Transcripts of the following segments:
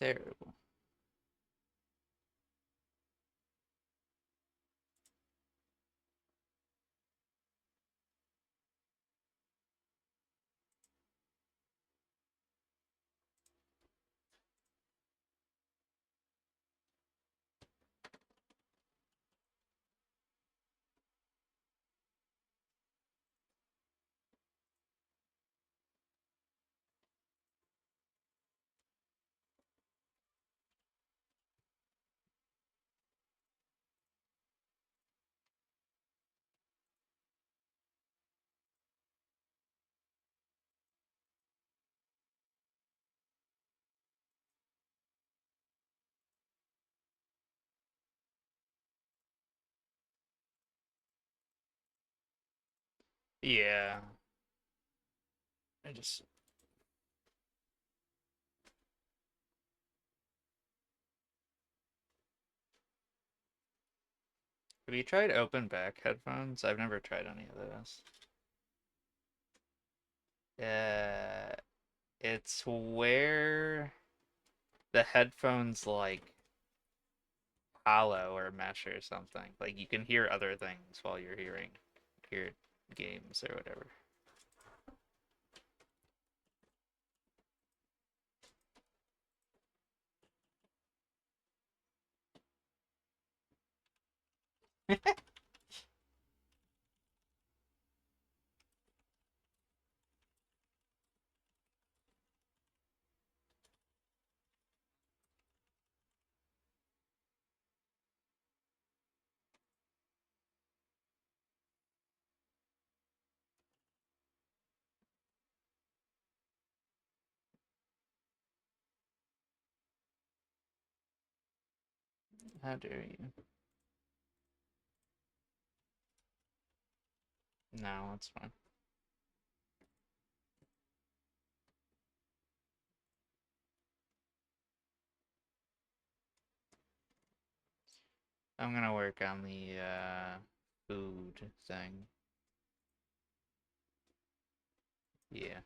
Terrible. Yeah. I just Have you tried open back headphones? I've never tried any of those. Uh, it's where the headphones like hollow or mesh or something. Like you can hear other things while you're hearing your games or whatever. How dare you? No, it's fine. I'm gonna work on the food thing. Yeah.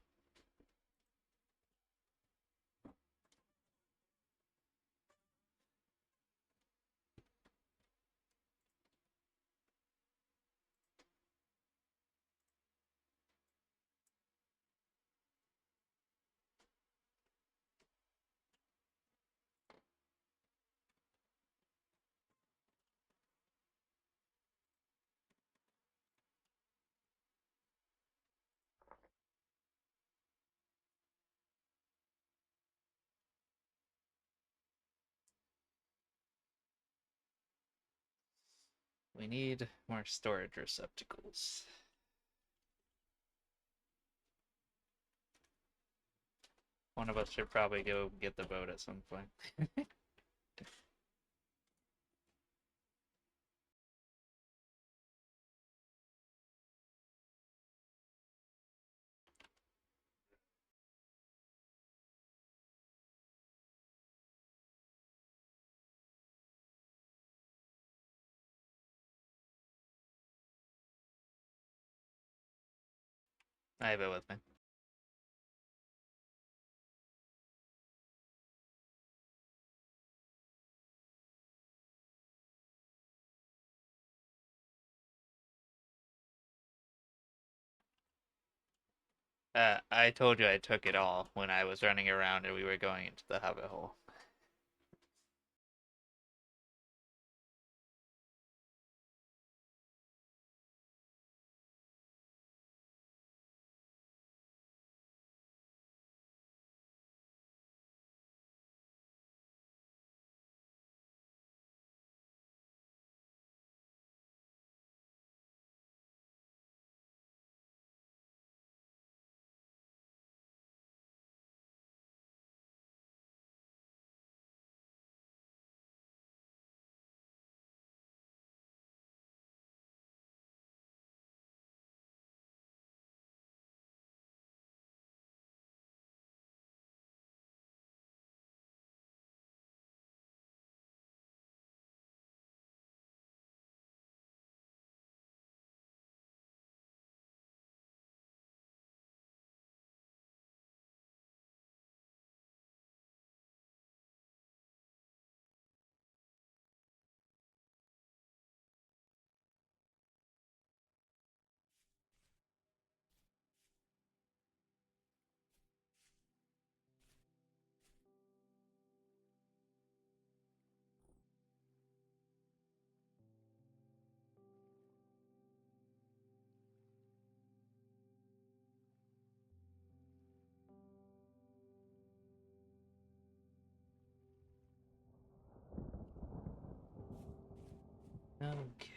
We need more storage receptacles. One of us should probably go get the boat at some point. I have it with me. I told you I took it all when I was running around and we were going into the hobbit hole. Okay.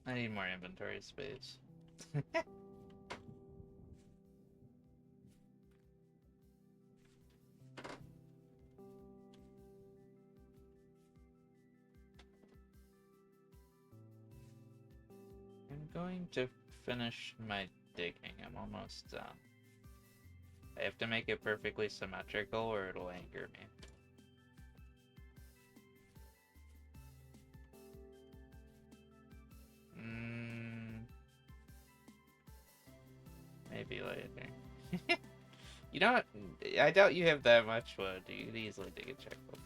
I need more inventory space. I'm going to finish my digging. I'm almost done. I have to make it perfectly symmetrical or it'll anger me. Maybe later. You know what? I doubt you have that much wood. You could easily dig a checkbook.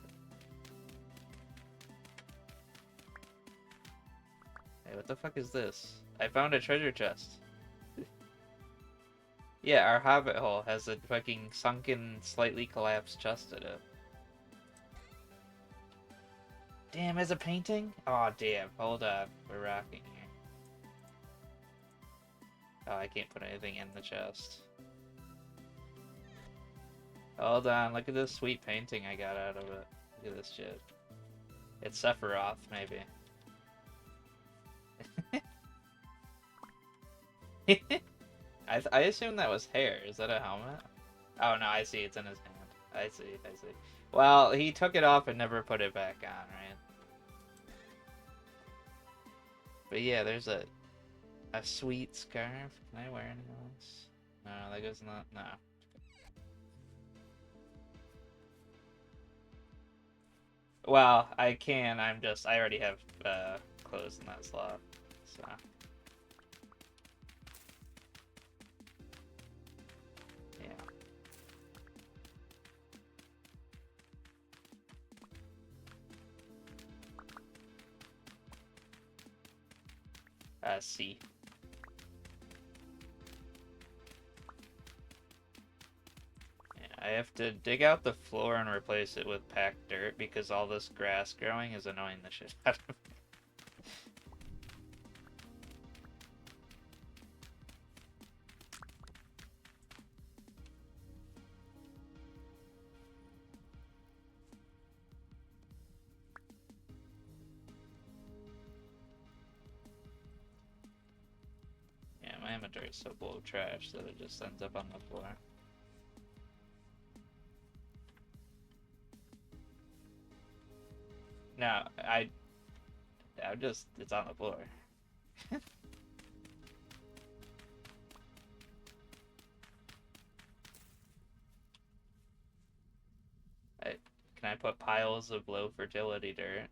Hey, what the fuck is this? I found a treasure chest. Yeah, our hobbit hole has a fucking sunken, slightly collapsed chest in it. Damn, as a painting? Aw, oh, damn. Hold up. We're rocking here. Oh, I can't put anything in the chest. Hold on, look at this sweet painting I got out of it. Look at this shit. It's Sephiroth, maybe. I assume that was hair. Is that a helmet? Oh no, I see. It's in his hand. I see. I see. Well, he took it off and never put it back on, right? But yeah, there's a sweet scarf. Can I wear any of this? No, that goes not. No. Well, I can. I already have clothes in that slot, so. C. Yeah, I have to dig out the floor and replace it with packed dirt because all this grass growing is annoying the shit out of me. Yeah, my inventory is so full of trash that it just ends up on the floor. No, it's on the floor. Can I put piles of low fertility dirt?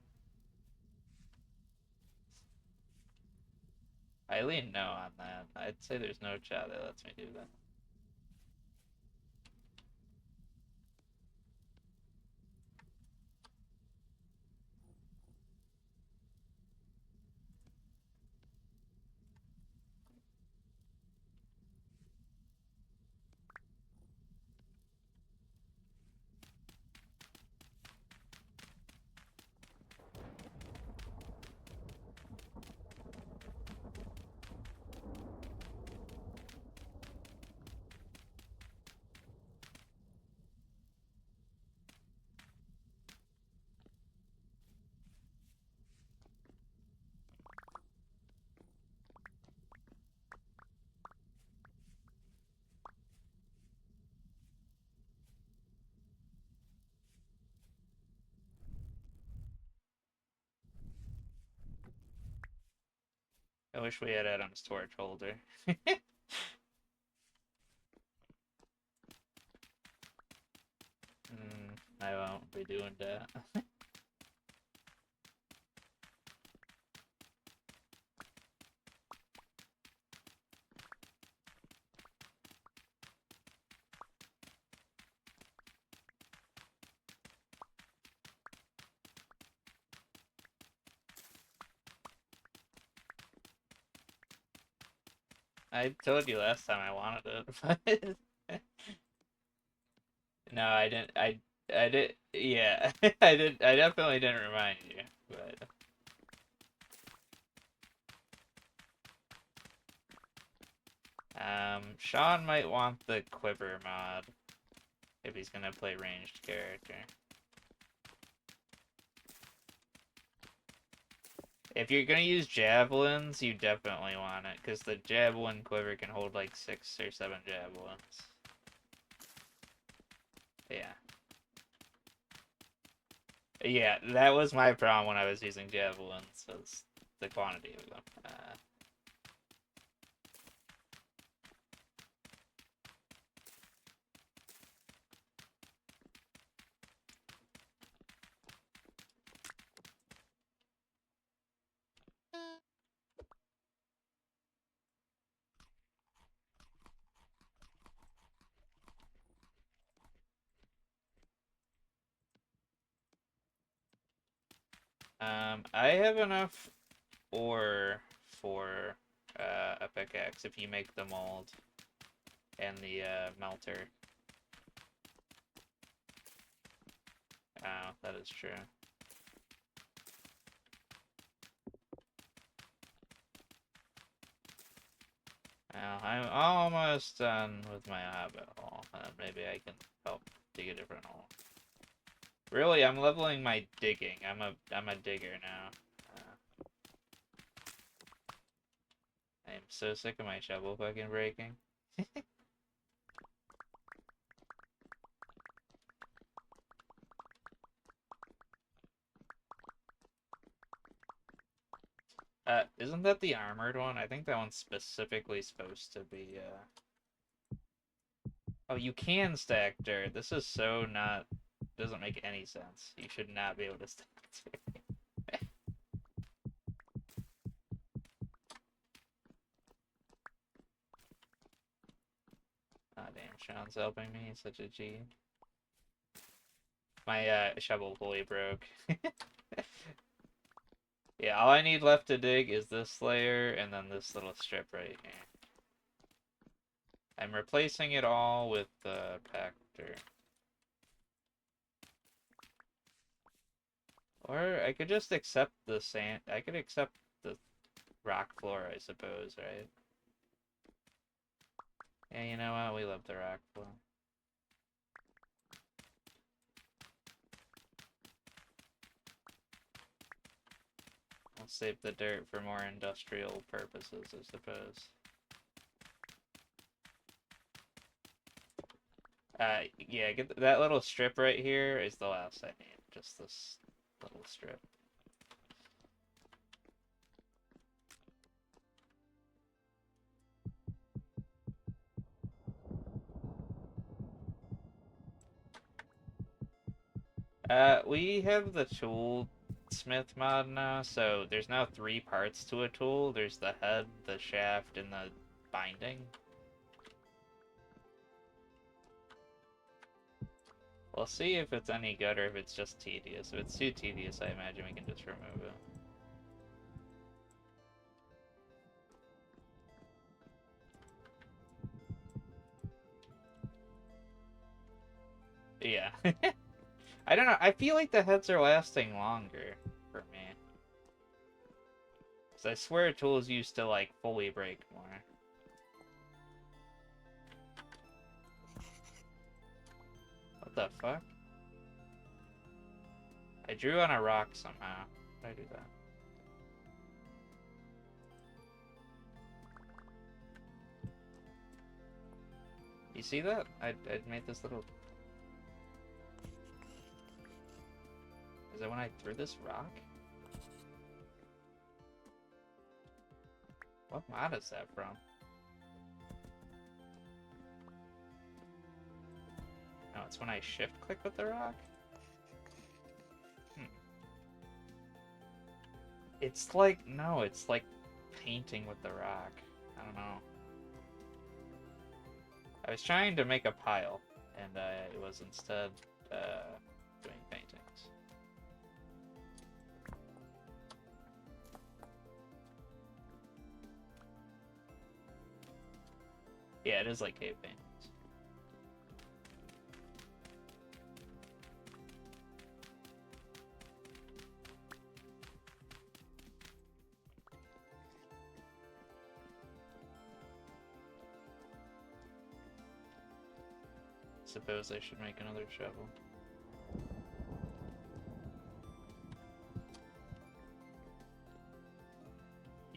I lean no on that. I'd say there's no chat that lets me do that. I wish we had Adam's torch holder. I won't be doing that. I told you last time I wanted it, but no, I didn't. I did. Yeah, I did. I definitely didn't remind you, but Sean might want the quiver mod if he's gonna play ranged character. If you're gonna use javelins, you definitely want it, because the javelin quiver can hold like 6 or 7 javelins. Yeah. Yeah, that was my problem when I was using javelins, was the quantity of them. I have enough ore for a pickaxe if you make the mold and the melter. Oh, that is true. Well, I'm almost done with my hobbit hole. Maybe I can help dig a different hole. Really, I'm leveling my digging. I'm a digger now. I am so sick of my shovel fucking breaking. Isn't that the armored one? I think that one's specifically supposed to be, Oh, you can stack dirt. This is so not... Doesn't make any sense. You should not be able to stack dirt. Ah, damn, Sean's helping me. He's such a G. My, shovel fully broke. Yeah, all I need left to dig is this layer and then this little strip right here. I'm replacing it all with the Pactor. Or I could just accept the sand. I could accept the rock floor, I suppose, right? Yeah, you know what? We love the rock floor. I'll save the dirt for more industrial purposes, I suppose. Yeah, get that little strip right here is the last I need. Just this little strip. We have the toolsmith mod now, so there's now 3 parts to a tool. There's the head, the shaft, and the binding. We'll see if it's any good or if it's just tedious. If it's too tedious, I imagine we can just remove it. Yeah. I don't know. I feel like the heads are lasting longer for me. Because I swear tools used to, like, fully break more. What the fuck? I drew on a rock somehow. How did I do that? You see that? I made this little... Is that when I threw this rock? What mod is that from? No, it's when I shift click with the rock? It's like... No, it's like painting with the rock. I don't know. I was trying to make a pile, and it was instead doing paintings. Yeah, it is like cave paintings. Suppose I should make another shovel.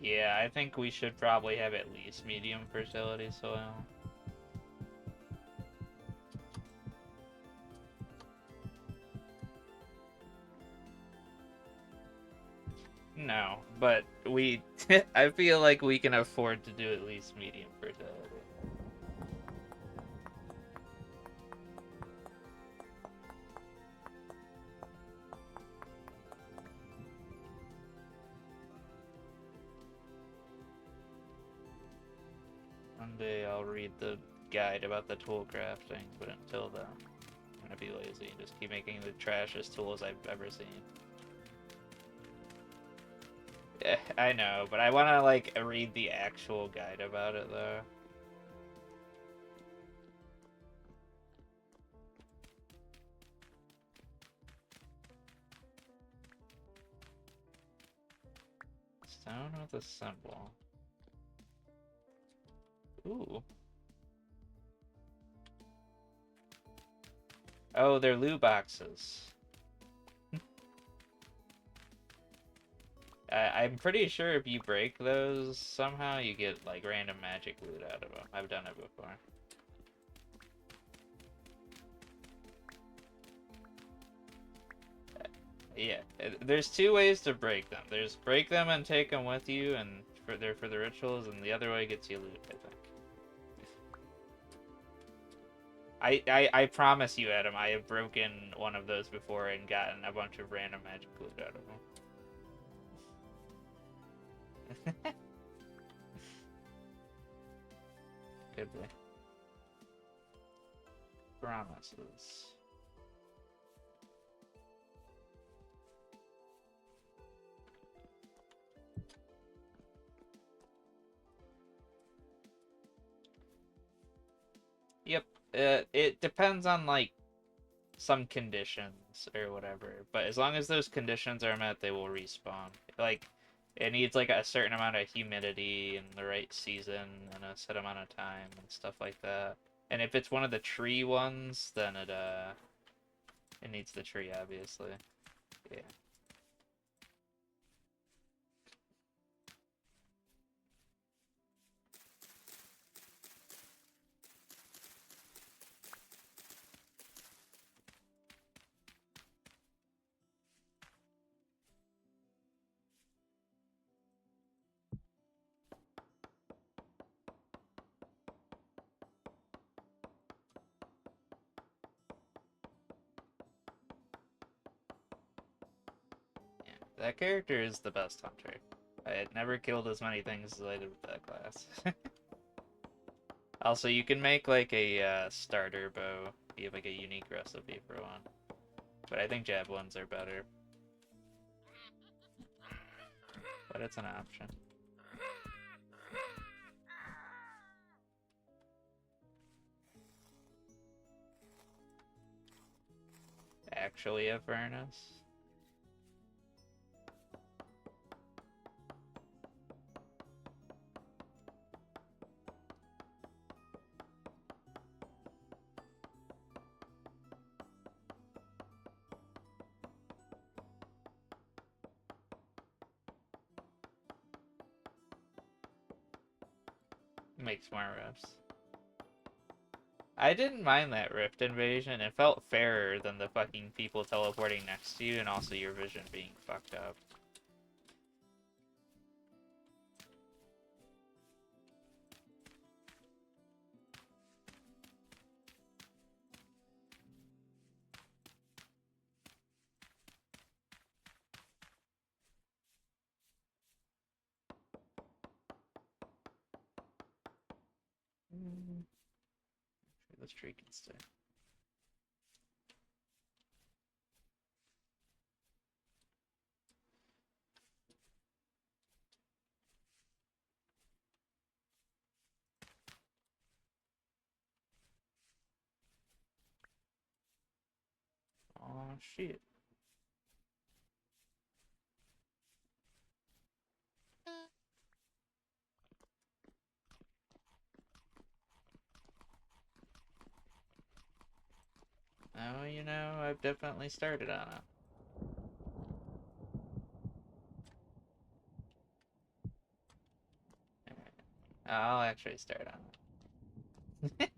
Yeah, I think we should probably have at least medium fertility soil. No, but we I feel like we can afford to do at least medium fertility. One day I'll read the guide about the tool crafting, but until then, I'm gonna be lazy and just keep making the trashiest tools I've ever seen. Yeah, I know, but I want to like read the actual guide about it though. Stone with a symbol. Ooh. Oh, they're loot boxes. I'm pretty sure if you break those somehow, you get like random magic loot out of them. I've done it before. Yeah, there's two ways to break them. There's break them and take them with you, and they're for the rituals, and the other way gets you loot, I think. I promise you, Adam, I have broken one of those before and gotten a bunch of random magic loot out of them. Could be. Promises. Yep. It depends on like some conditions or whatever, but as long as those conditions are met, they will respawn. Like, it needs like a certain amount of humidity and the right season and a set amount of time and stuff like that. And if it's one of the tree ones, then it needs the tree, obviously. Yeah. Yeah. That character is the best hunter. I had never killed as many things as I did with that class. Also, you can make like a starter bow. You have like a unique recipe for one. But I think javelins are better. But it's an option. Actually a furnace. Makes more rifts. I didn't mind that rift invasion. It felt fairer than the fucking people teleporting next to you and also your vision being fucked up. Mm. This tree can stay. Oh shit. Oh, you know, I've definitely started on it. I'll actually start on it.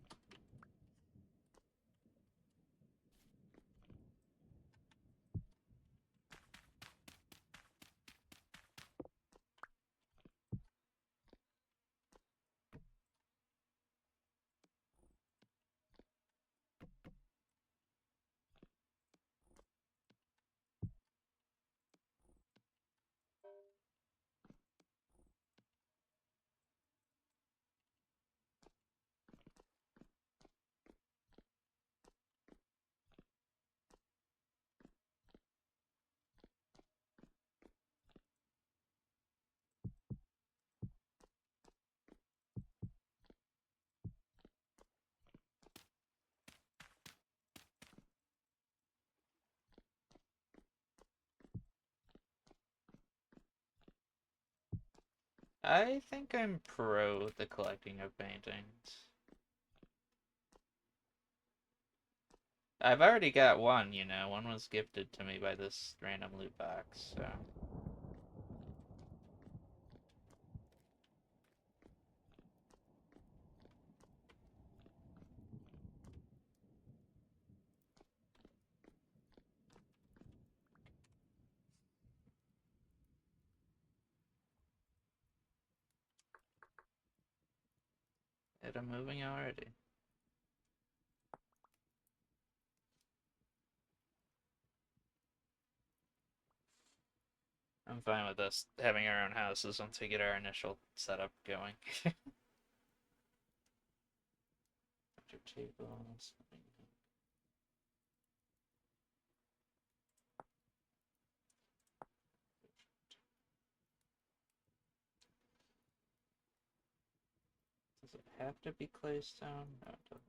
I think I'm pro the collecting of paintings. I've already got one, you know. One was gifted to me by this random loot box, so. It I'm moving already. I'm fine with us having our own houses once we get our initial setup going. Tables. Does it have to be clay stone? No, it doesn't.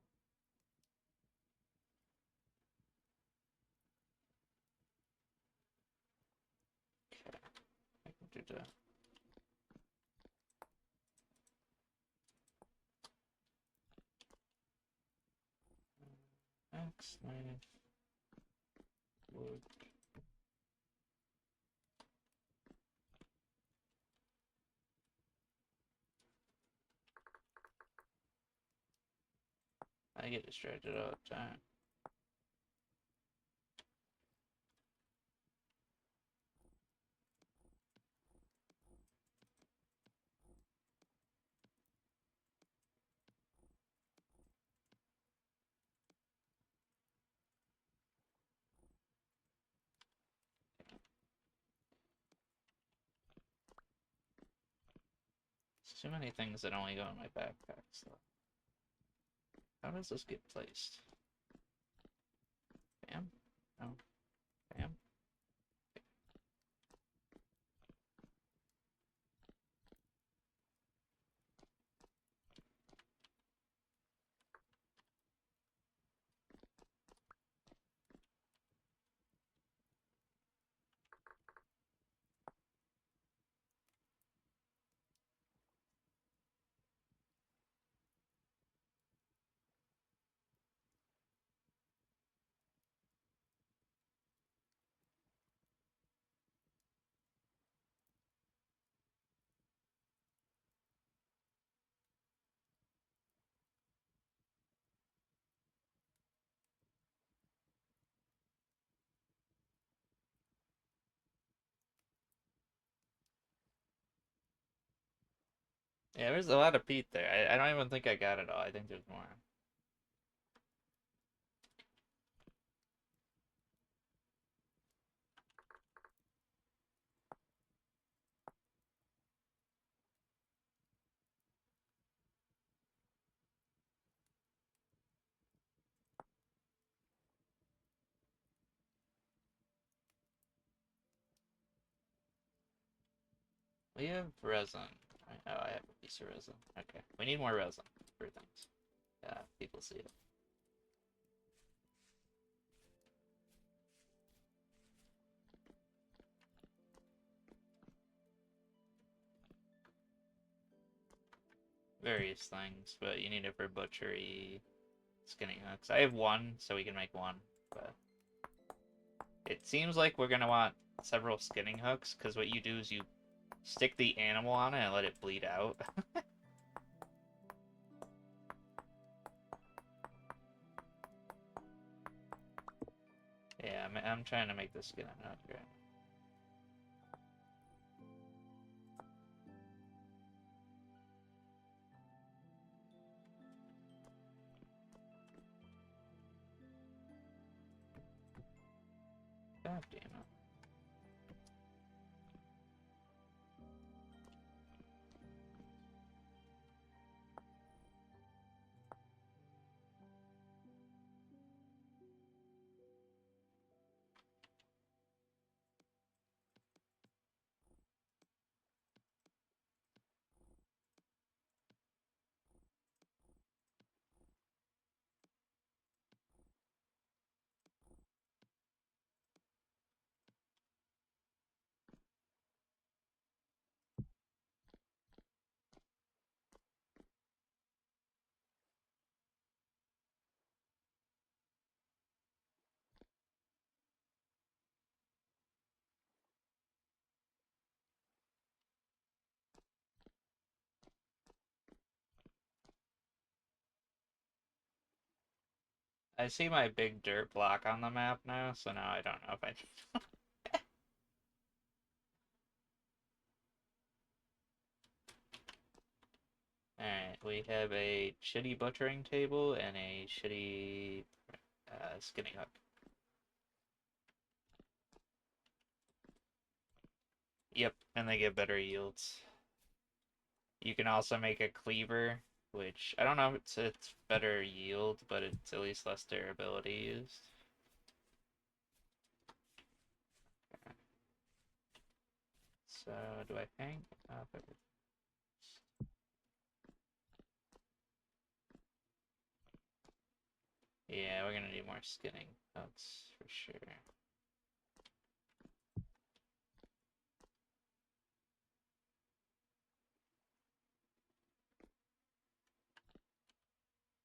Okay, I can do that. Axe, knife, wood. I get distracted all the time. There's too many things that only go in my backpack, so. How does this get placed? Bam? No. Bam? Yeah, there's a lot of peat there. I don't even think I got it all. I think there's more. We have resin. Oh, I have a piece of resin. Okay. We need more resin for things. Yeah, people see it. Various things, but you need it for butchery, skinning hooks. I have one, so we can make one, but it seems like we're gonna want several skinning hooks, because what you do is you stick the animal on it and let it bleed out. I'm trying to make this skin enough right. God damn it. I see my big dirt block on the map now, so now I don't know if I need. Alright, we have a shitty butchering table and a shitty skinning hook. Yep, and they get better yields. You can also make a cleaver, which I don't know if it's better yield, but it's at least less durability used. So do I think? Yeah, we're gonna need more skinning. That's for sure.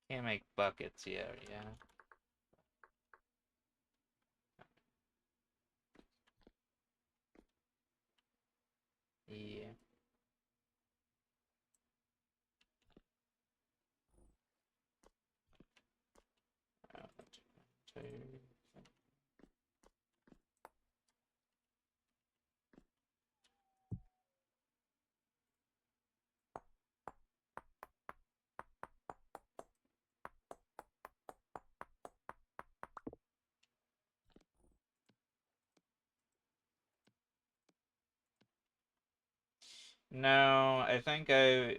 Can't make buckets yet, yeah. Yeah. No, I think I.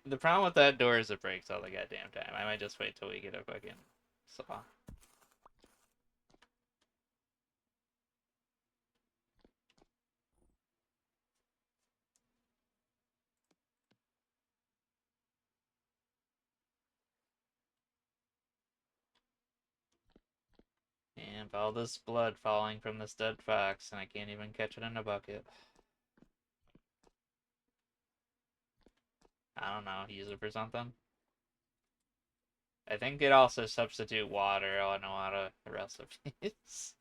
The problem with that door is it breaks all the goddamn time. I might just wait till we get a fucking saw. And all this blood falling from this dead fox, and I can't even catch it in a bucket. I don't know. Use it for something. I think it also substitute water on a lot of recipes.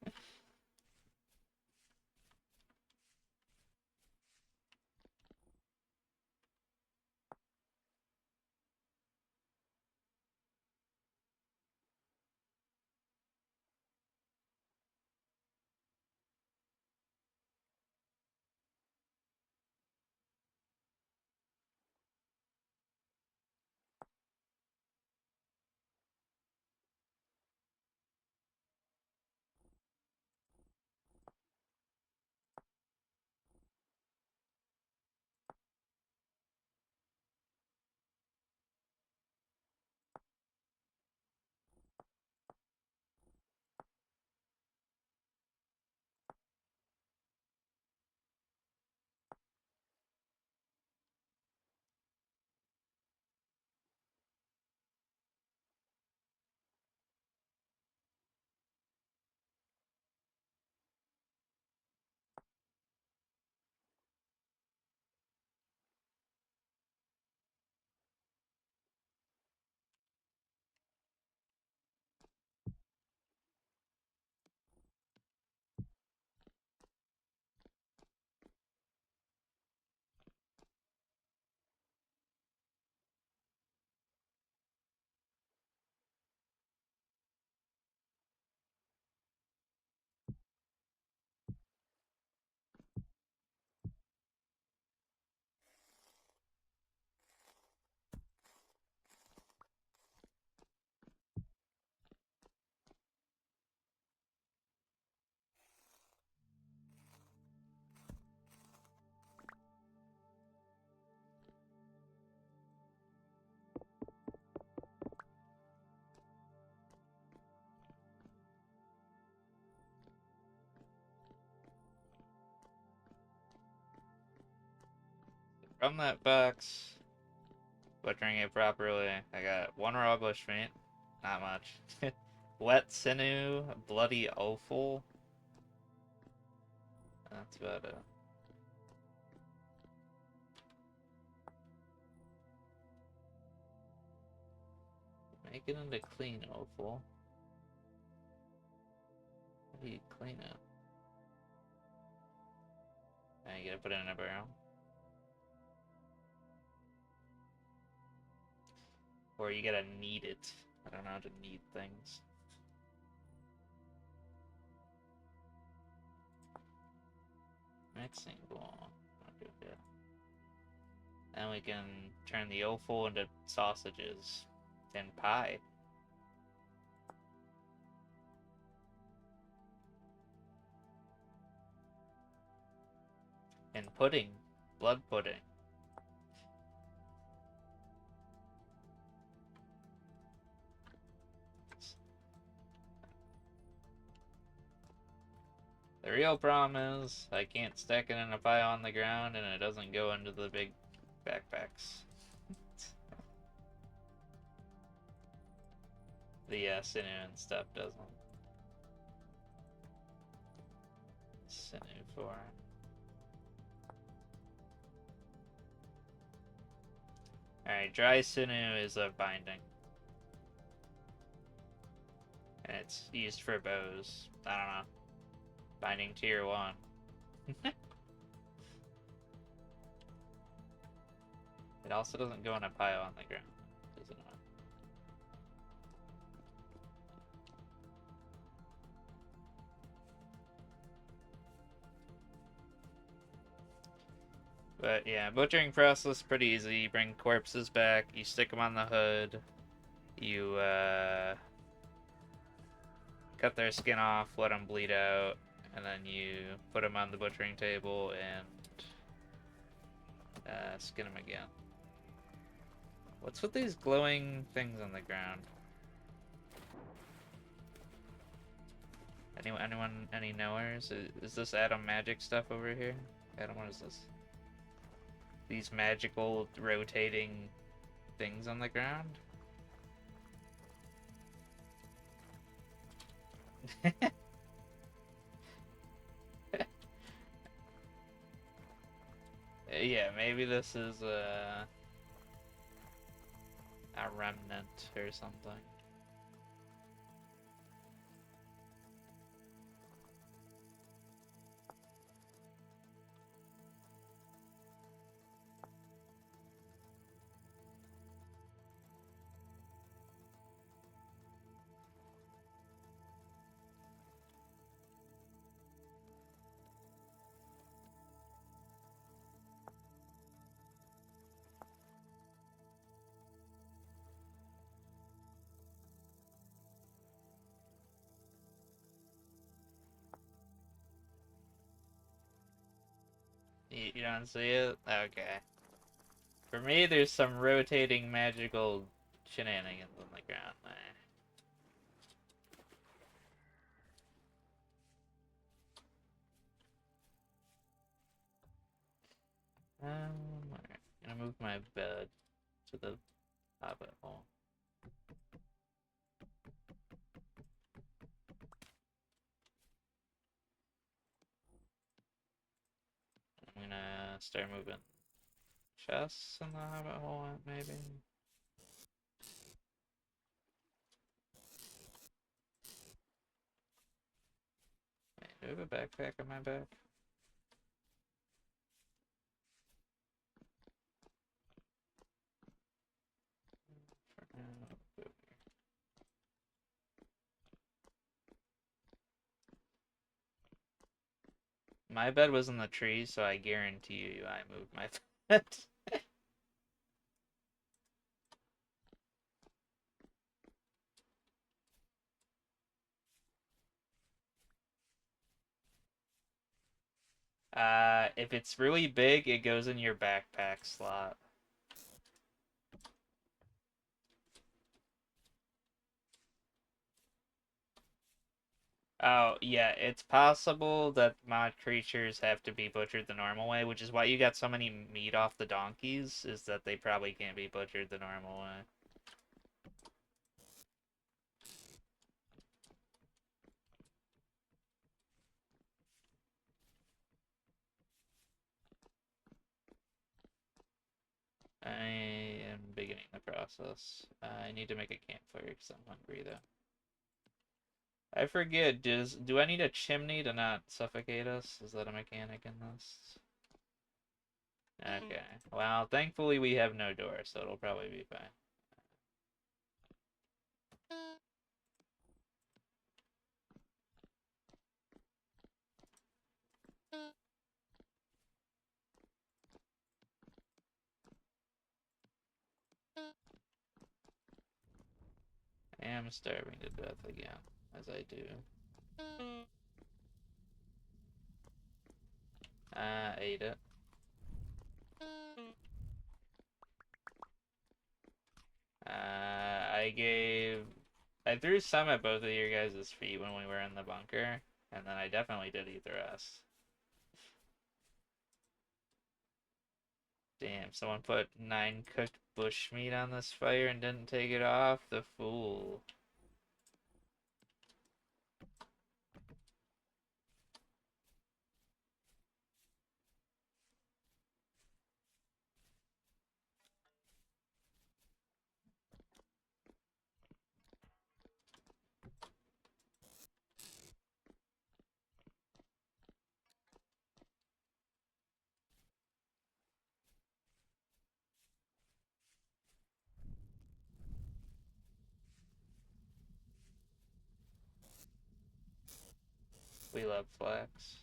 From that box, butchering it properly, I got one raw bushmeat, not much. Wet sinew, bloody offal. That's about it. Make it into clean offal. How do you clean it? Now you gotta put it in a barrel. Or you gotta knead it. I don't know how to knead things. Mixing bowl. Okay, yeah. And we can turn the offal into sausages and pie. And pudding. Blood pudding. The real problem is I can't stack it in a pile on the ground and it doesn't go into the big backpacks. The sinew and stuff doesn't. Sinew for. Alright, dry sinew is a binding. And it's used for bows. I don't know. Binding tier 1. It also doesn't go in a pile on the ground, does it not? But yeah, butchering process pretty easy. You bring corpses back, you stick them on the hood, you cut their skin off, let them bleed out, and then you put them on the butchering table and skin them again. What's with these glowing things on the ground? Anyone, any knowers? Is this Adam magic stuff over here? Adam, what is this? These magical rotating things on the ground? Yeah, maybe this is a remnant or something. You don't see it? Okay. For me, there's some rotating magical shenanigans on the ground there. Alright. I'm gonna move my bed to the hobbit hole. I'm gonna start moving chests in the hobbit hole, maybe. Wait, do I have a backpack on my back? My bed was in the tree, so I guarantee you I moved my bed. If it's really big, it goes in your backpack slot. Oh, yeah, it's possible that mod creatures have to be butchered the normal way, which is why you got so many meat off the donkeys, is that they probably can't be butchered the normal way. I am beginning the process. I need to make a campfire because I'm hungry, though. I forget, do I need a chimney to not suffocate us? Is that a mechanic in this? Okay. Well, thankfully we have no door, so it'll probably be fine. I am starving to death again, as I do. Ate it. I gave... I threw some at both of your guys' feet when we were in the bunker, and then I definitely did eat the rest. Damn, someone put 9 cooked bushmeat on this fire and didn't take it off? The fool. We love flax.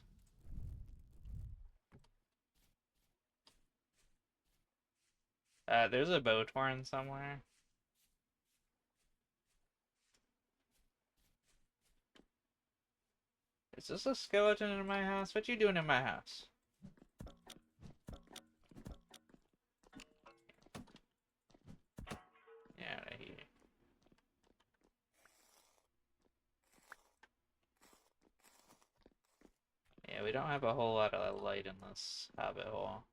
There's a bow torn somewhere. Is this a skeleton in my house? What you doing in my house? Yeah, out of here. Yeah, we don't have a whole lot of light in this hobbit hole.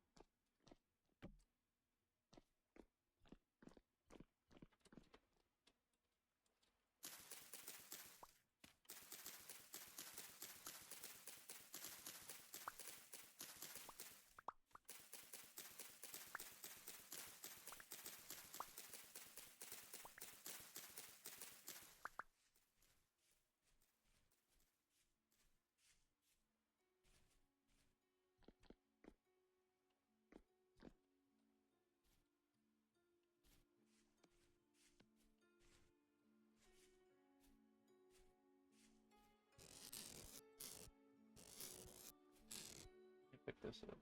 Let me pick this up.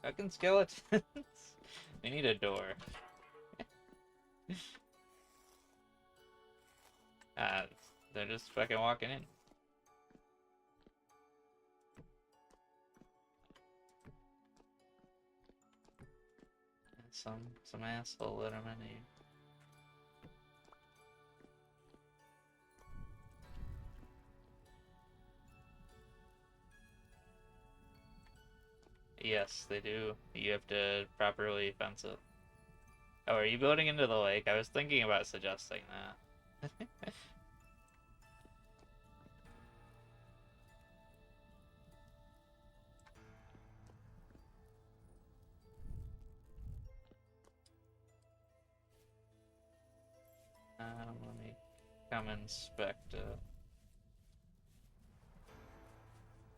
Fucking skeletons. We need a door. Ah, they're just fucking walking in. Some asshole let him in here. Yes, they do. You have to properly fence it. Oh, are you building into the lake? I was thinking about suggesting that. Let me come inspect it.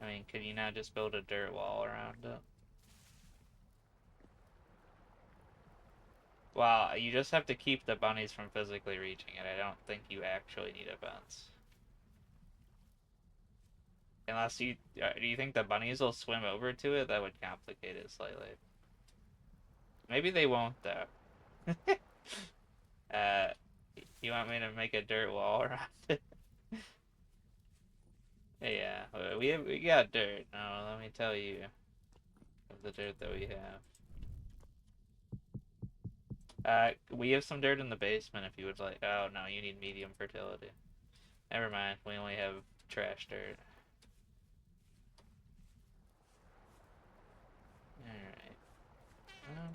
I mean, could you not just build a dirt wall around it? Well, you just have to keep the bunnies from physically reaching it. I don't think you actually need a fence. Unless you do you think the bunnies will swim over to it? That would complicate it slightly. Maybe they won't though. uh, you want me to make a dirt wall around it? Yeah, we got dirt. No, let me tell you of the dirt that we have. We have some dirt in the basement if you would like. Oh no, you need medium fertility. Never mind. We only have trash dirt. All right. Um,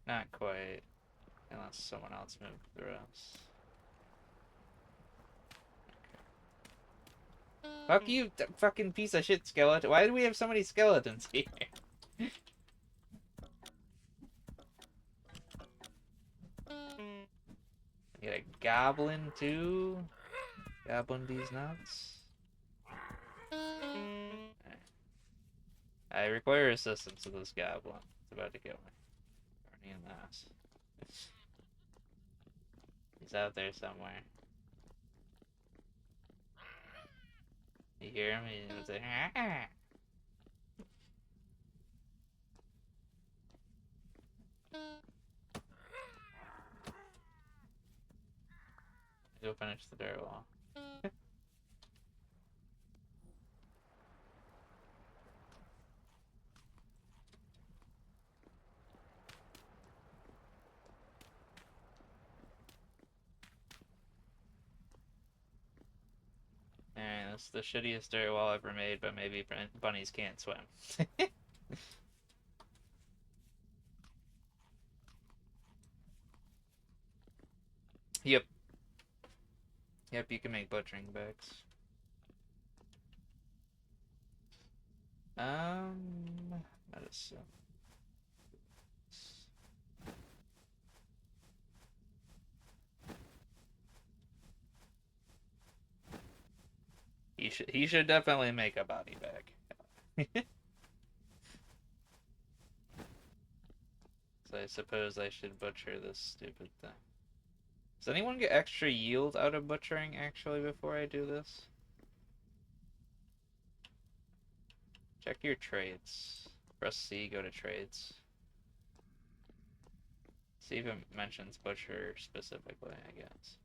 Not quite. Unless someone else moved the rest. Fuck you, fucking piece of shit skeleton. Why do we have so many skeletons here? Get a goblin too. Goblin these nuts. Right. I require assistance to this goblin. It's about to kill me. Burning in the house. He's out there somewhere. You hear him? He's like, ah. Go finish the dirt wall. Alright, that's the shittiest dirt wall ever made, but maybe bunnies can't swim. Yep. Yep, you can make butchering bags. Medicine. He should definitely make a body bag. So I suppose I should butcher this stupid thing. Does anyone get extra yield out of butchering actually before I do this? Check your trades. Press C, go to trades. See if it mentions butcher specifically, I guess.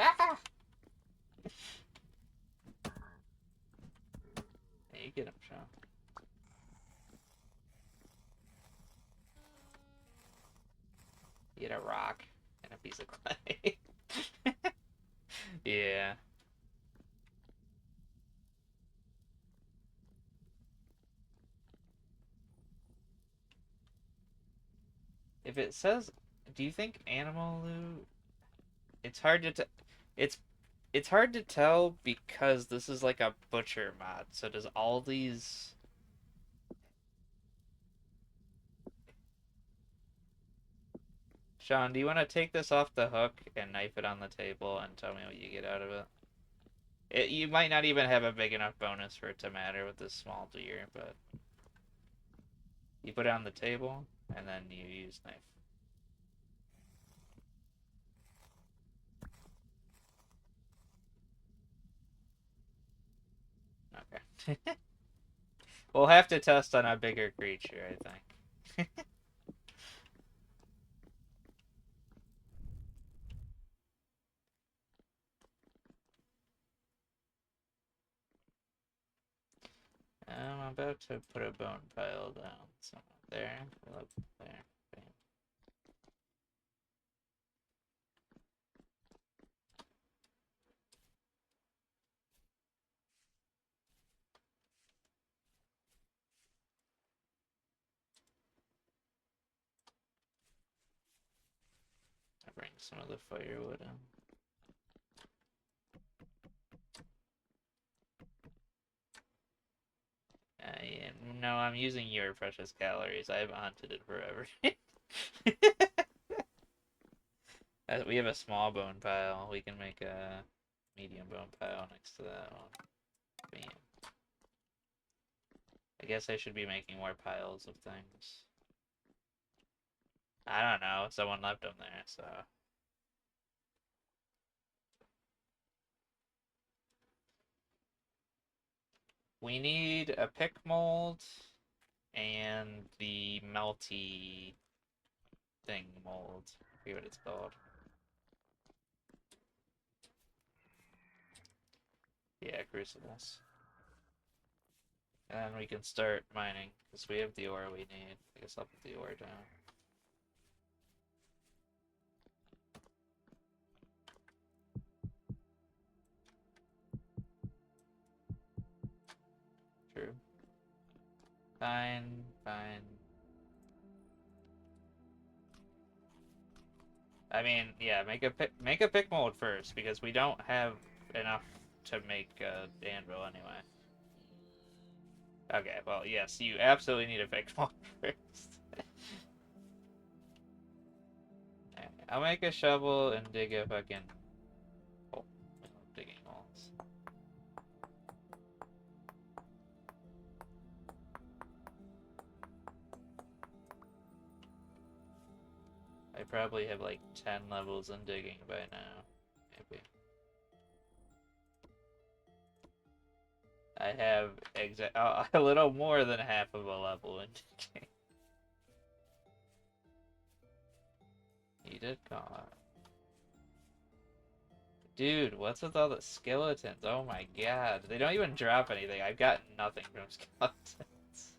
Ah! Hey, you get him, Sean. You get a rock and a piece of clay. Yeah. If it says, do you think animal loot? It's hard to it's it's hard to tell because this is like a butcher mod. So does all these Sean, do you want to take this off the hook and knife it on the table and tell me what you get out of it? You might not even have a big enough bonus for it to matter with this small deer, but you put it on the table and then you use knife. Okay. We'll have to test on a bigger creature, I think. I'm about to put a bone pile down somewhere there. Up there. Bam. I bring some of the firewood in. No, I'm using your precious calories. I haven't hunted it forever. We have a small bone pile. We can make a medium bone pile next to that one. Bam. I guess I should be making more piles of things. I don't know. Someone left them there, so. We need a pick mold and the melty thing mold. I forget what it's called. Yeah, crucibles. And we can start mining, because we have the ore we need. I guess I'll put the ore down. True. Fine, fine. I mean, yeah, make a pick mold first, because we don't have enough to make anvil anyway. Okay, well, yes, you absolutely need a pick mold first. I'll make a shovel and dig a fucking hole. Digging holes. I probably have like 10 levels in digging by now. Maybe. I have a little more than half of a level in digging. You did call it. Dude, what's with all the skeletons? Oh my god. They don't even drop anything. I've got nothing from skeletons.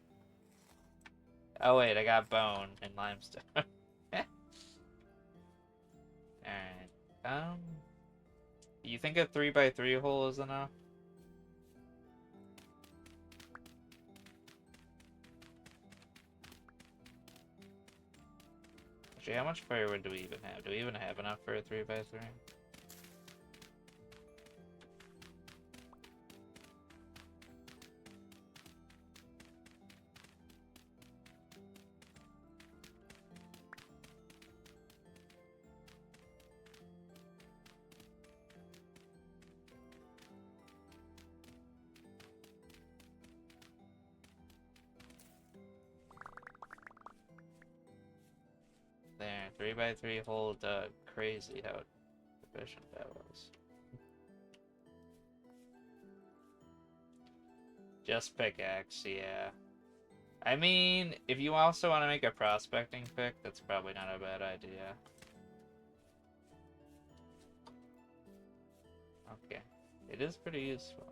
Oh wait, I got bone and limestone. Alright. You think a 3x3 hole is enough? Actually, how much firewood do we even have? Do we even have enough for a 3x3? There, 3x3 hole dug. Crazy how efficient that was. Just pickaxe, yeah. I mean, if you also want to make a prospecting pick, that's probably not a bad idea. Okay. It is pretty useful.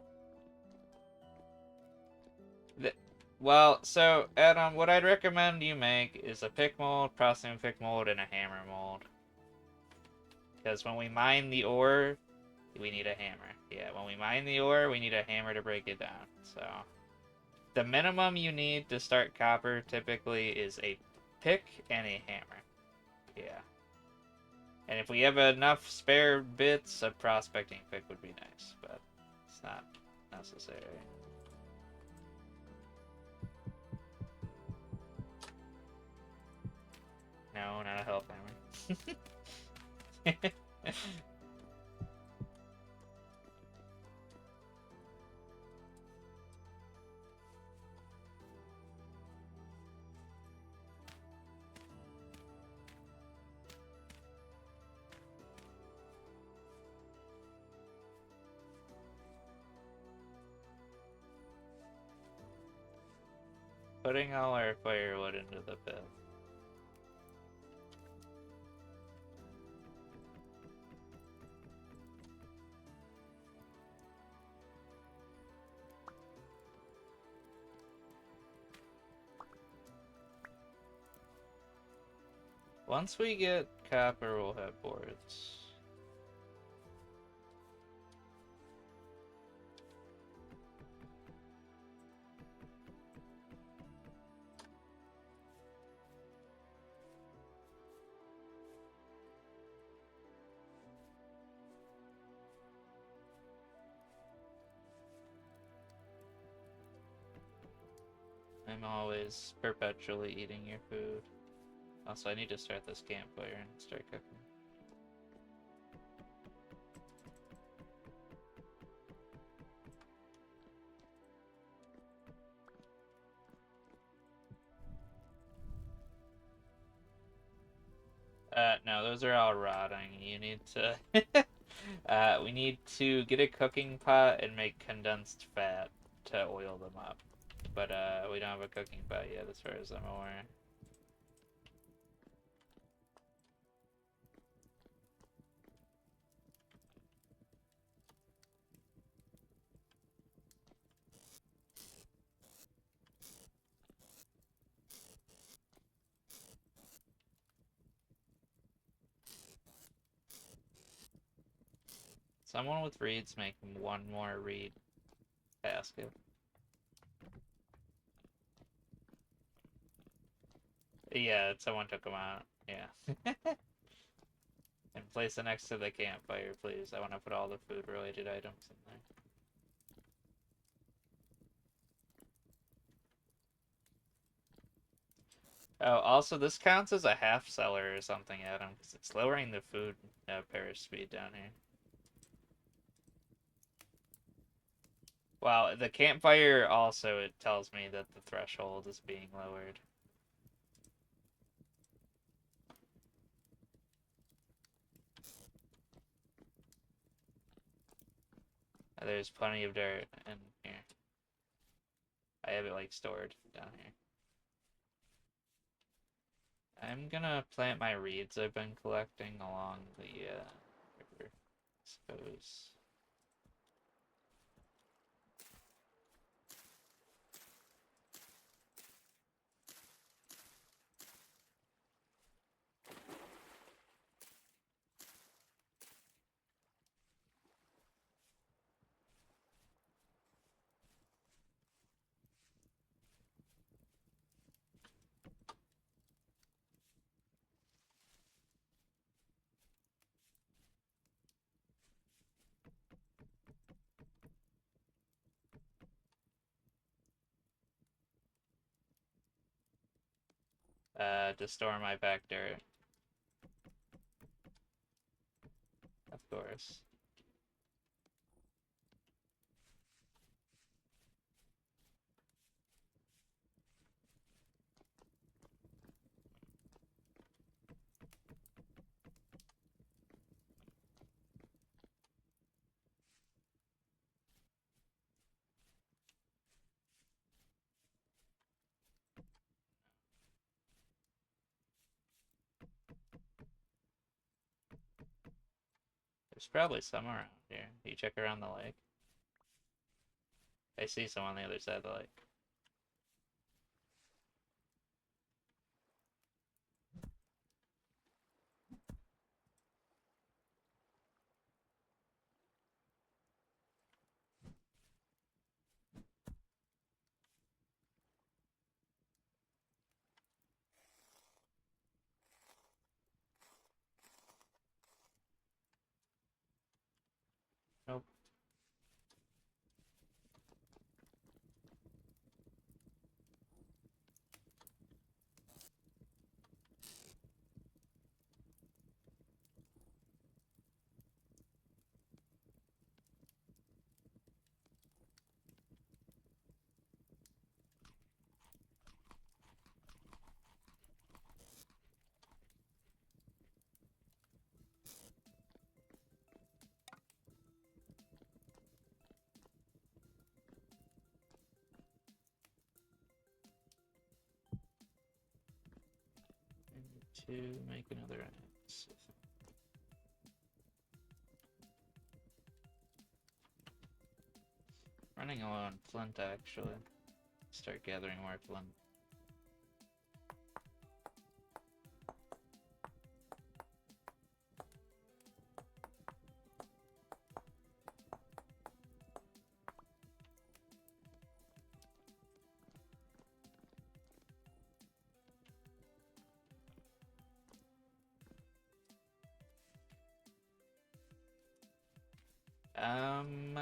Well, so, Adam, what I'd recommend you make is a pick mold, processing pick mold, and a hammer mold. Because when we mine the ore, we need a hammer. Yeah, when we mine the ore, we need a hammer to break it down. So, the minimum you need to start copper typically is a pick and a hammer. Yeah. And if we have enough spare bits, a prospecting pick would be nice, but it's not necessary. No, not a health hammer. Putting all our firewood into the pit. Once we get copper, we'll have boards. I'm always perpetually eating your food. Also, I need to start this campfire and start cooking. No, those are all rotting. You need to. We need to get a cooking pot and make condensed fat to oil them up. But we don't have a cooking pot yet, as far as I'm aware. Someone with reeds make one more reed basket. Yeah, someone took them out. Yeah. And place it next to the campfire, please. I want to put all the food-related items in there. Oh, also, this counts as a half cellar or something, Adam, because it's lowering the food perish speed down here. Well, the campfire also, it tells me that the threshold is being lowered. There's plenty of dirt in here. I have it, like, stored down here. I'm gonna plant my reeds I've been collecting along the river, I suppose. To store my back dirt, of course. There's probably some around here. You check around the lake. I see some on the other side of the lake. Nope. I need to make another axe. Running low on flint, actually. Start gathering more flint. Um,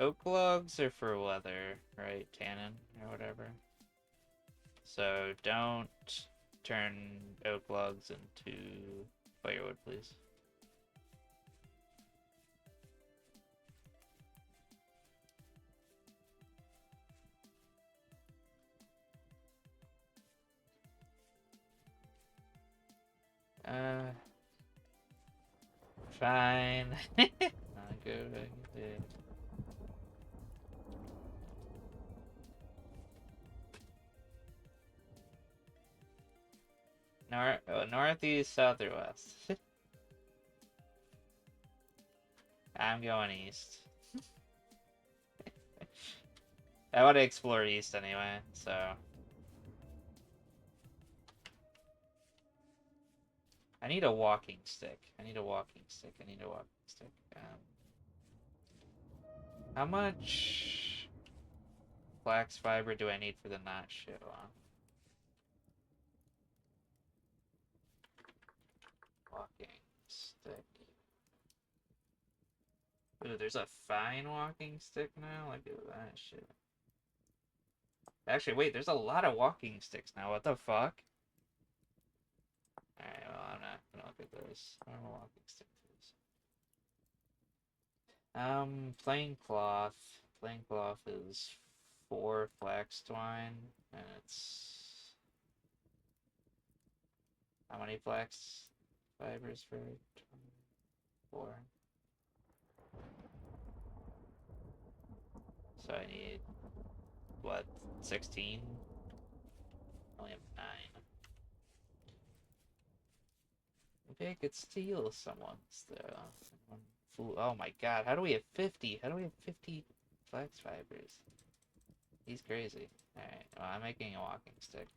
Oak logs are for leather, right? Tannin or whatever. So don't turn oak logs into firewood, please. Fine. Not good. I did. Northeast, south, or west? I'm going east. I want to explore east anyway, so. I need a walking stick. I need a walking stick. I need a walking stick. How much flax fiber do I need for the knot show on? Walking stick. Ooh, there's a fine walking stick now? Look at that shit. Actually, wait, there's a lot of walking sticks now. What the fuck? Alright, well, I'm not gonna look at those. Normal walking stick, please. Plain cloth. Plain cloth is 4 flax twine, and it's how many flax fibers for 4? So I need what, 16? I only have 9. Maybe I could steal someone's though. Oh my god, how do we have 50? How do we have 50 flax fibers? He's crazy. Alright, well, I'm making a walking stick.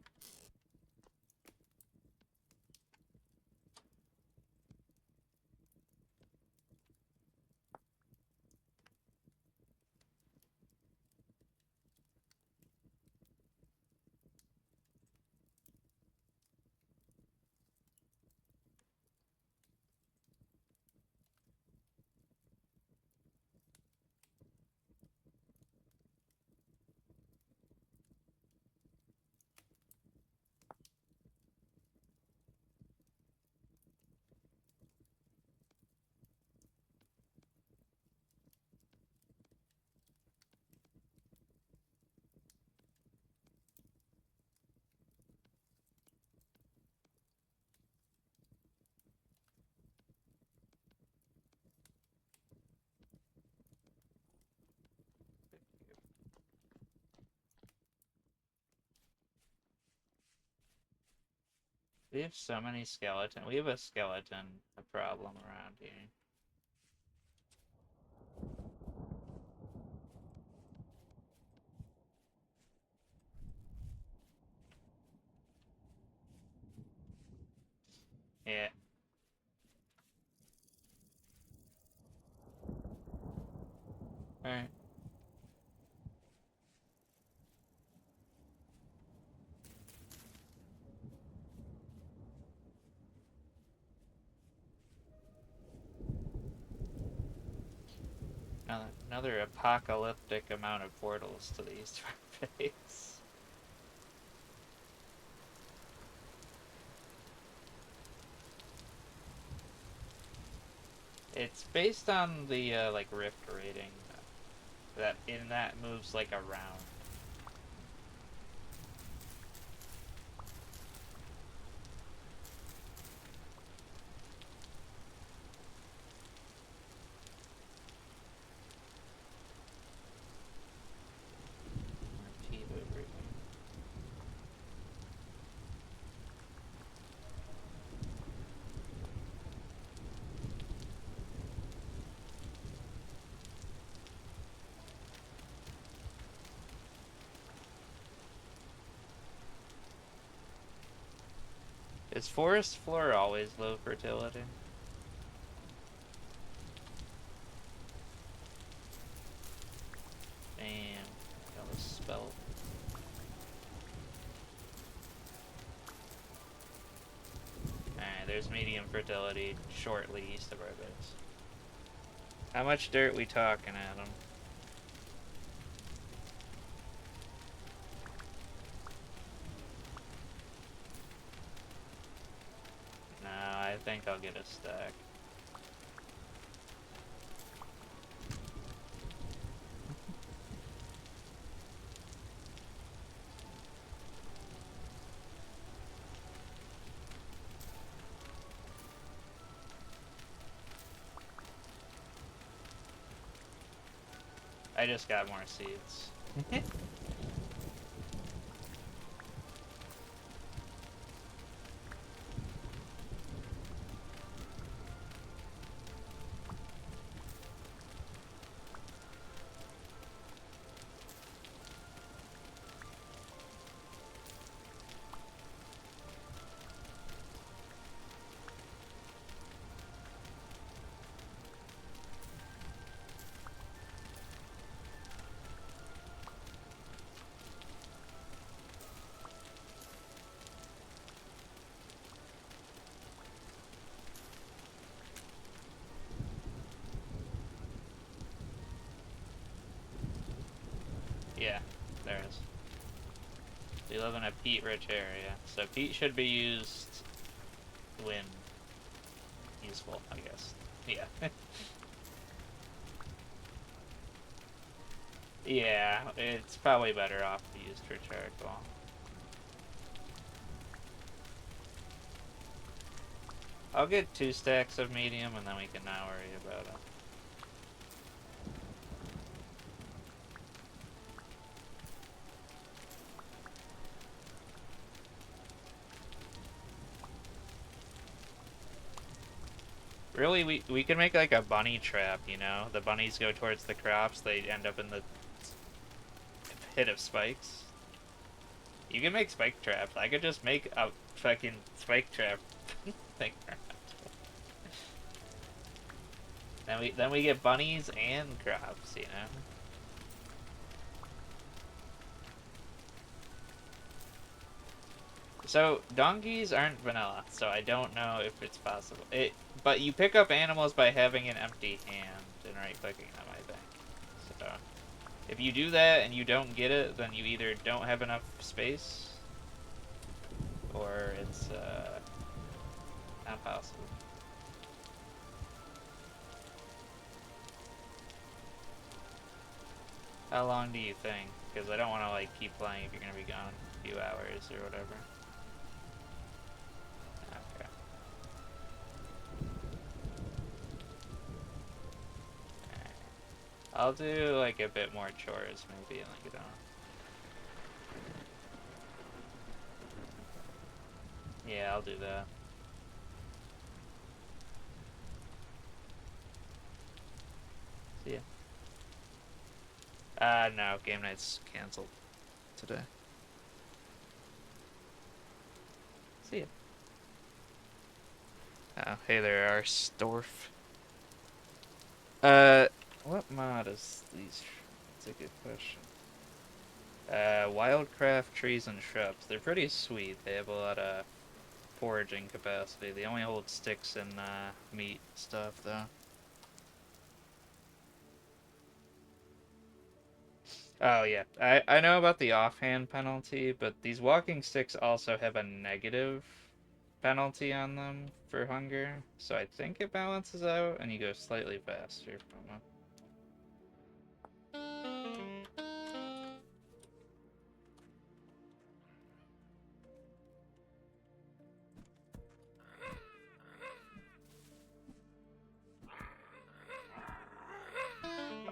We have so many skeleton. We have a skeleton problem around here. Yeah. Alright. Another apocalyptic amount of portals to the eastern face. It's based on the like rift rating that moves like around. Repeat over here. Is forest floor always low fertility? Damn, got a spell. Alright, there's medium fertility shortly east of our base. How much dirt we talking, Adam? No, I think I'll get a stack. I just got more seeds. Yeah, there is. We live in a peat-rich area, so peat should be used when useful, I guess. Yeah. Yeah, it's probably better off to use for charcoal. I'll get 2 stacks of medium and then we can not worry about it. Really, we can make like a bunny trap, you know? The bunnies go towards the crops, they end up in the pit of spikes. You can make spike traps. I could just make a fucking spike trap thing. Then we get bunnies and crops, you know? So donkeys aren't vanilla, so I don't know if it's possible. But you pick up animals by having an empty hand and right-clicking them, I think. So if you do that and you don't get it, then you either don't have enough space, or it's not possible. How long do you think? Because I don't want to like keep playing if you're gonna be gone a few hours or whatever. Okay. I'll do like a bit more chores maybe and like get on. Yeah, I'll do that. See ya. No, game night's canceled today. See ya. Oh, hey there, Arstorf. What mod is these? That's a good question. Wildcraft trees and shrubs. They're pretty sweet. They have a lot of foraging capacity. They only hold sticks and meat stuff, though. Oh, yeah. I know about the offhand penalty, but these walking sticks also have a negative penalty on them for hunger. So I think it balances out, and you go slightly faster from them.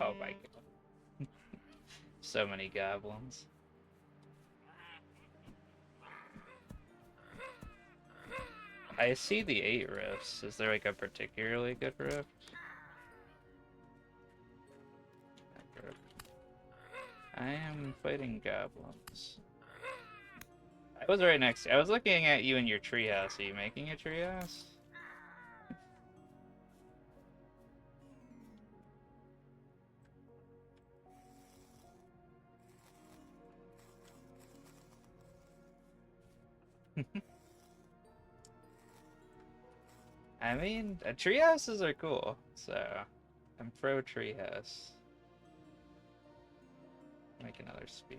Oh my god. So many goblins. I see the 8 rifts. Is there like a particularly good rift? I am fighting goblins. I was right next to you. I was looking at you in your treehouse. Are you making a treehouse? I mean, treehouses are cool, so I'm pro treehouse. Make another spear.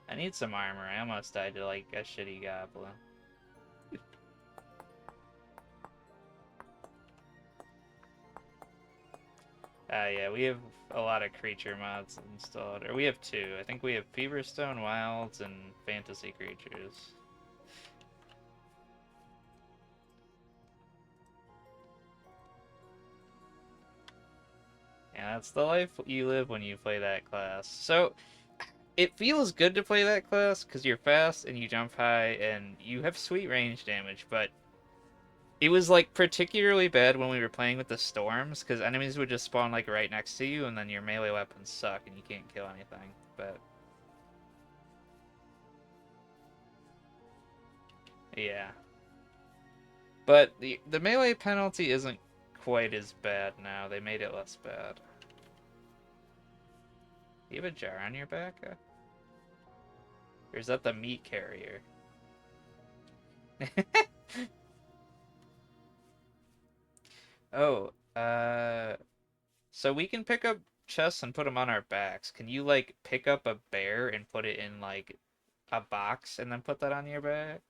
I need some armor. I almost died to like a shitty goblin. Yeah, we have a lot of creature mods installed. Or we have 2. I think we have Feverstone Wilds and Fantasy Creatures. Yeah, that's the life you live when you play that class. So it feels good to play that class because you're fast and you jump high and you have sweet range damage, but it was like particularly bad when we were playing with the storms because enemies would just spawn like right next to you and then your melee weapons suck and you can't kill anything. But yeah. But the melee penalty isn't quite as bad now. They made it less bad. Do you have a jar on your back? Or is that the meat carrier? Oh, so we can pick up chests and put them on our backs. Can you like pick up a bear and put it in like a box and then put that on your back?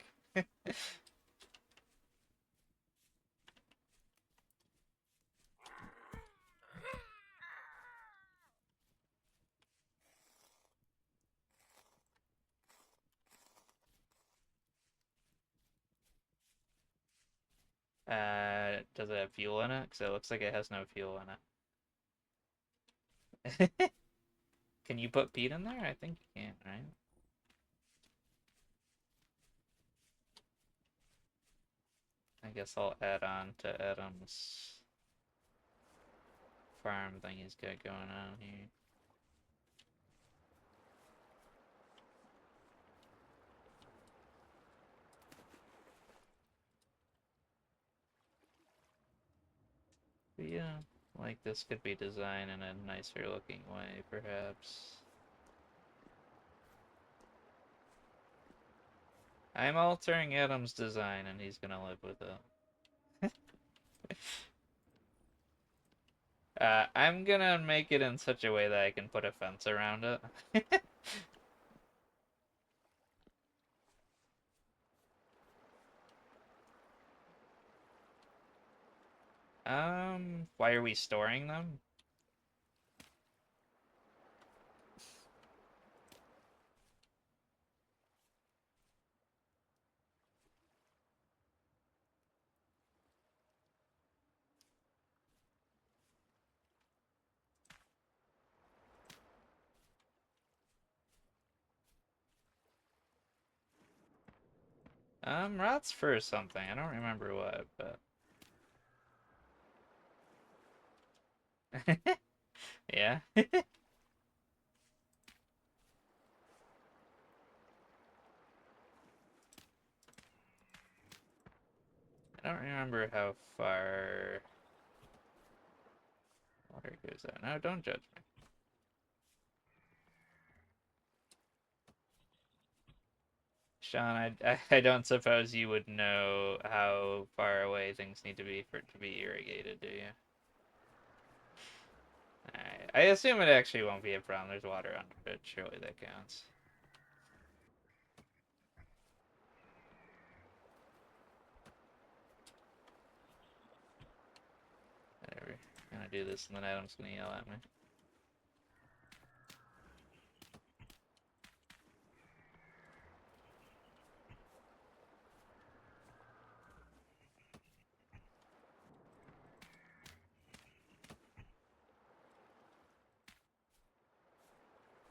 Does it have fuel in it? Because it looks like it has no fuel in it. Can you put peat in there? I think you can, right? I guess I'll add on to Adam's farm thing he's got going on here. But yeah, like this could be designed in a nicer looking way, perhaps. I'm altering Adam's design and he's gonna live with it. I'm gonna make it in such a way that I can put a fence around it. Why are we storing them? Rots for something. I don't remember what, but yeah. I don't remember how far water goes out. No, don't judge me. Sean, I don't suppose you would know how far away things need to be for it to be irrigated, do you? I assume it actually won't be a problem. There's water under it. Surely that counts. Whatever. I'm gonna do this and then Adam's gonna yell at me.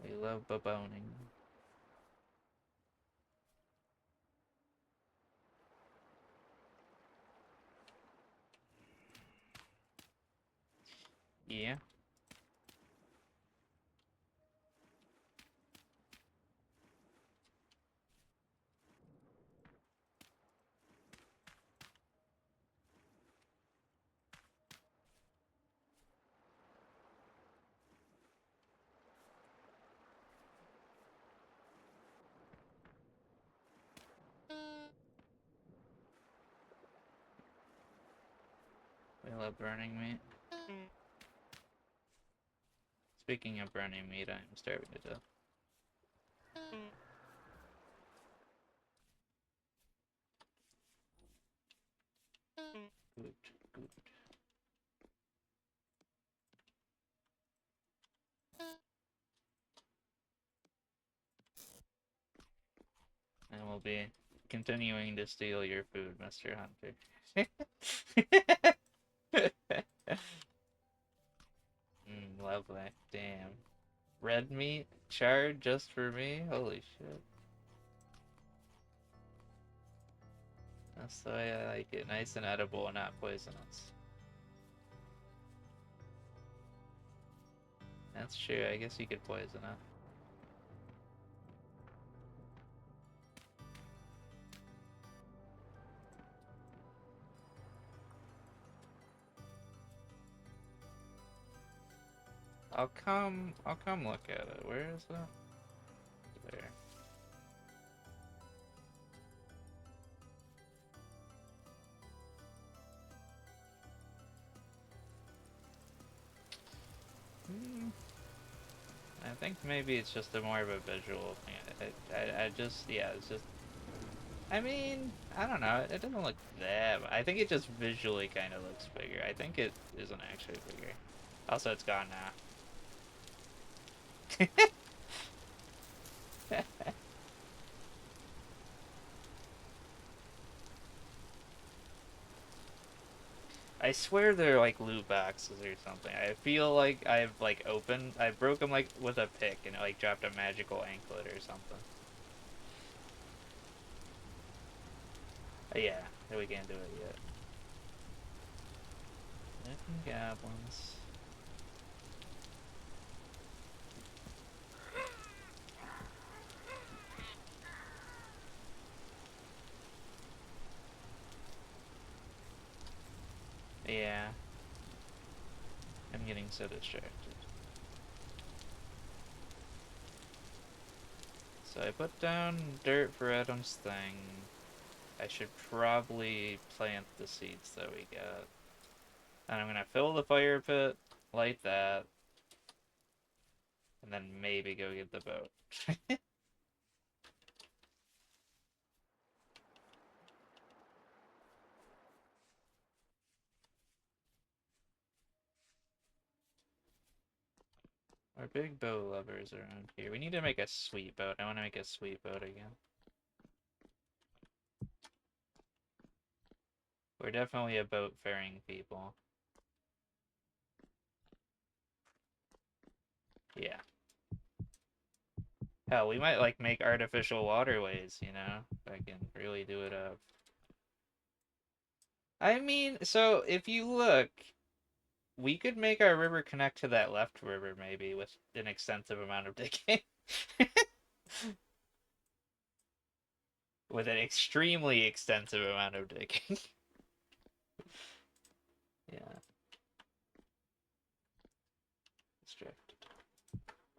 We love baboning. Yeah. We love burning meat. Speaking of burning meat, I'm starving to death. Good, good. And we'll be continuing to steal your food, Mr. Hunter. lovely. Damn. Red meat charred just for me? Holy shit. That's the way I like it. Nice and edible and not poisonous. That's true. I guess you could poison it. I'll come look at it. Where is that? There. Hmm. I think maybe it's just a more of a visual thing. I just, yeah, it's just, I mean, I don't know. It doesn't look that, I think it just visually kind of looks bigger. I think it isn't actually bigger. Also, it's gone now. I swear they're like loot boxes or something. I feel like I broke them like with a pick and it like dropped a magical anklet or something. Yeah, we can't do it yet. Living goblins. Yeah, I'm getting so distracted. So I put down dirt for Adam's thing. I should probably plant the seeds that we got. And I'm gonna fill the fire pit, light that, and then maybe go get the boat. Our big bow lovers around here. We need to make a sweet boat. I want to make a sweet boat again. We're definitely a boat-faring people. Yeah. Hell, we might like make artificial waterways, you know? If I can really do it up. I mean, so if you look, we could make our river connect to that left river maybe with an extensive amount of digging. With an extremely extensive amount of digging. Yeah. Distracted.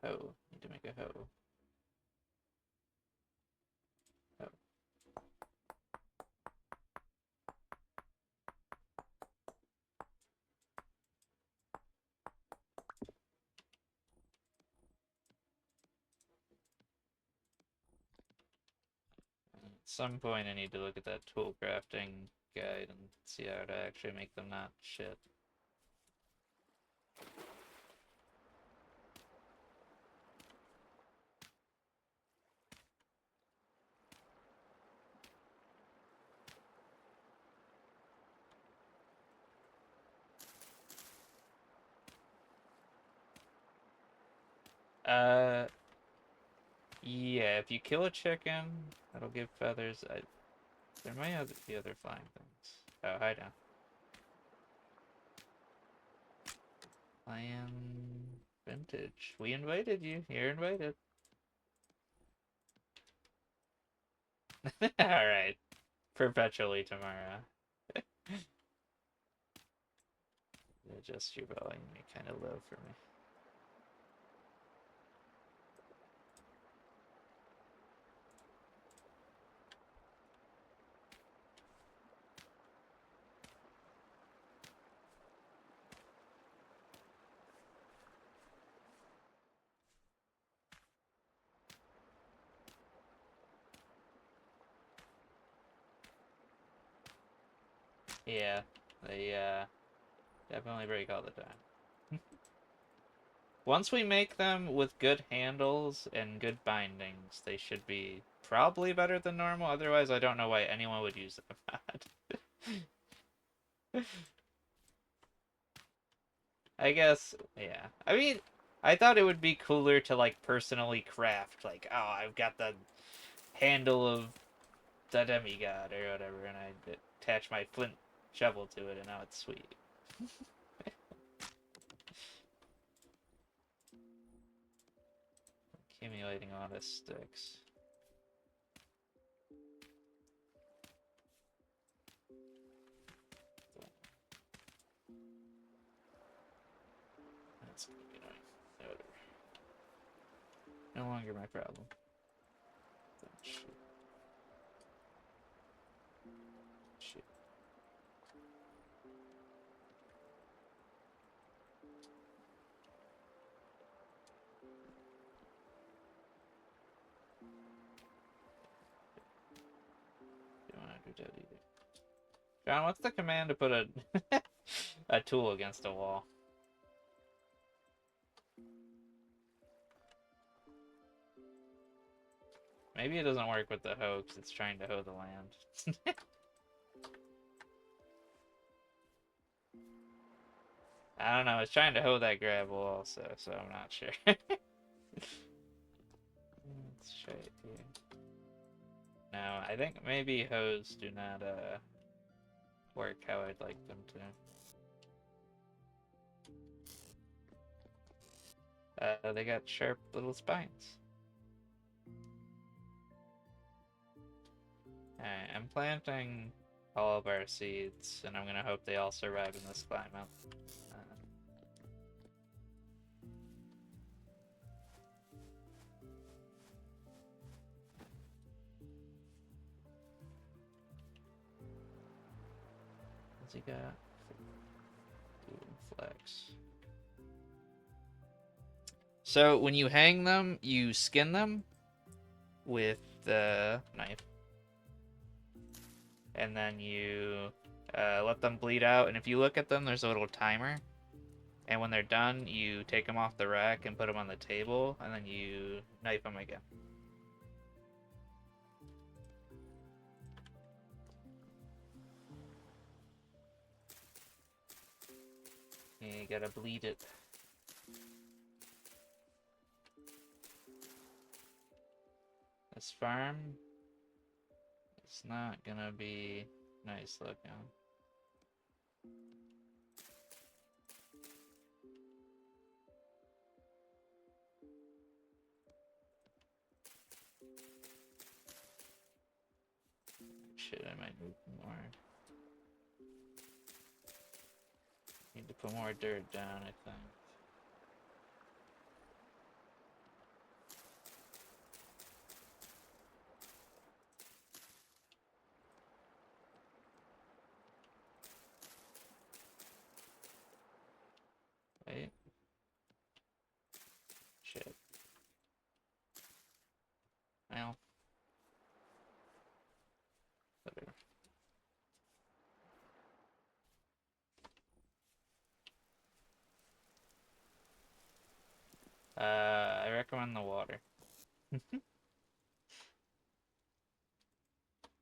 Oh, need to make a hoe. Oh. At some point I need to look at that tool crafting guide and see how to actually make them not shit. Uh, yeah, if you kill a chicken, that'll give feathers. There might be other flying things. Oh, hi now. Lion vintage. We invited you. You're invited. Alright. Perpetually tomorrow. Adjust your volume. You're kind of low for me. Yeah, they definitely break all the time. Once we make them with good handles and good bindings, they should be probably better than normal. Otherwise, I don't know why anyone would use them. I guess, yeah. I mean, I thought it would be cooler to like personally craft, like, oh, I've got the handle of the demigod or whatever, and I attach my flint shovel to it, and now it's sweet. Accumulating a lot of sticks. That's gonna be annoying. Whatever. No longer my problem. Oh, shit. Shit. Don't want to do that either. John, what's the command to put a a tool against a wall? Maybe it doesn't work with the hoe because it's trying to hoe the land. I don't know. It's trying to hoe that gravel also, so I'm not sure. Let's try it here. No, I think maybe hoes do not work how I'd like them to. They got sharp little spines. Alright, I'm planting all of our seeds, and I'm gonna hope they all survive in this climate. What's he got? Flex. So when you hang them, you skin them with the knife, and then you let them bleed out. And if you look at them, there's a little timer. And when they're done, you take them off the rack and put them on the table, and then you knife them again. You gotta bleed it. This farm is not gonna be nice looking. Shit, I might move more. Need to put more dirt down, I think. Wait. Shit. Well. Whatever. I recommend the water.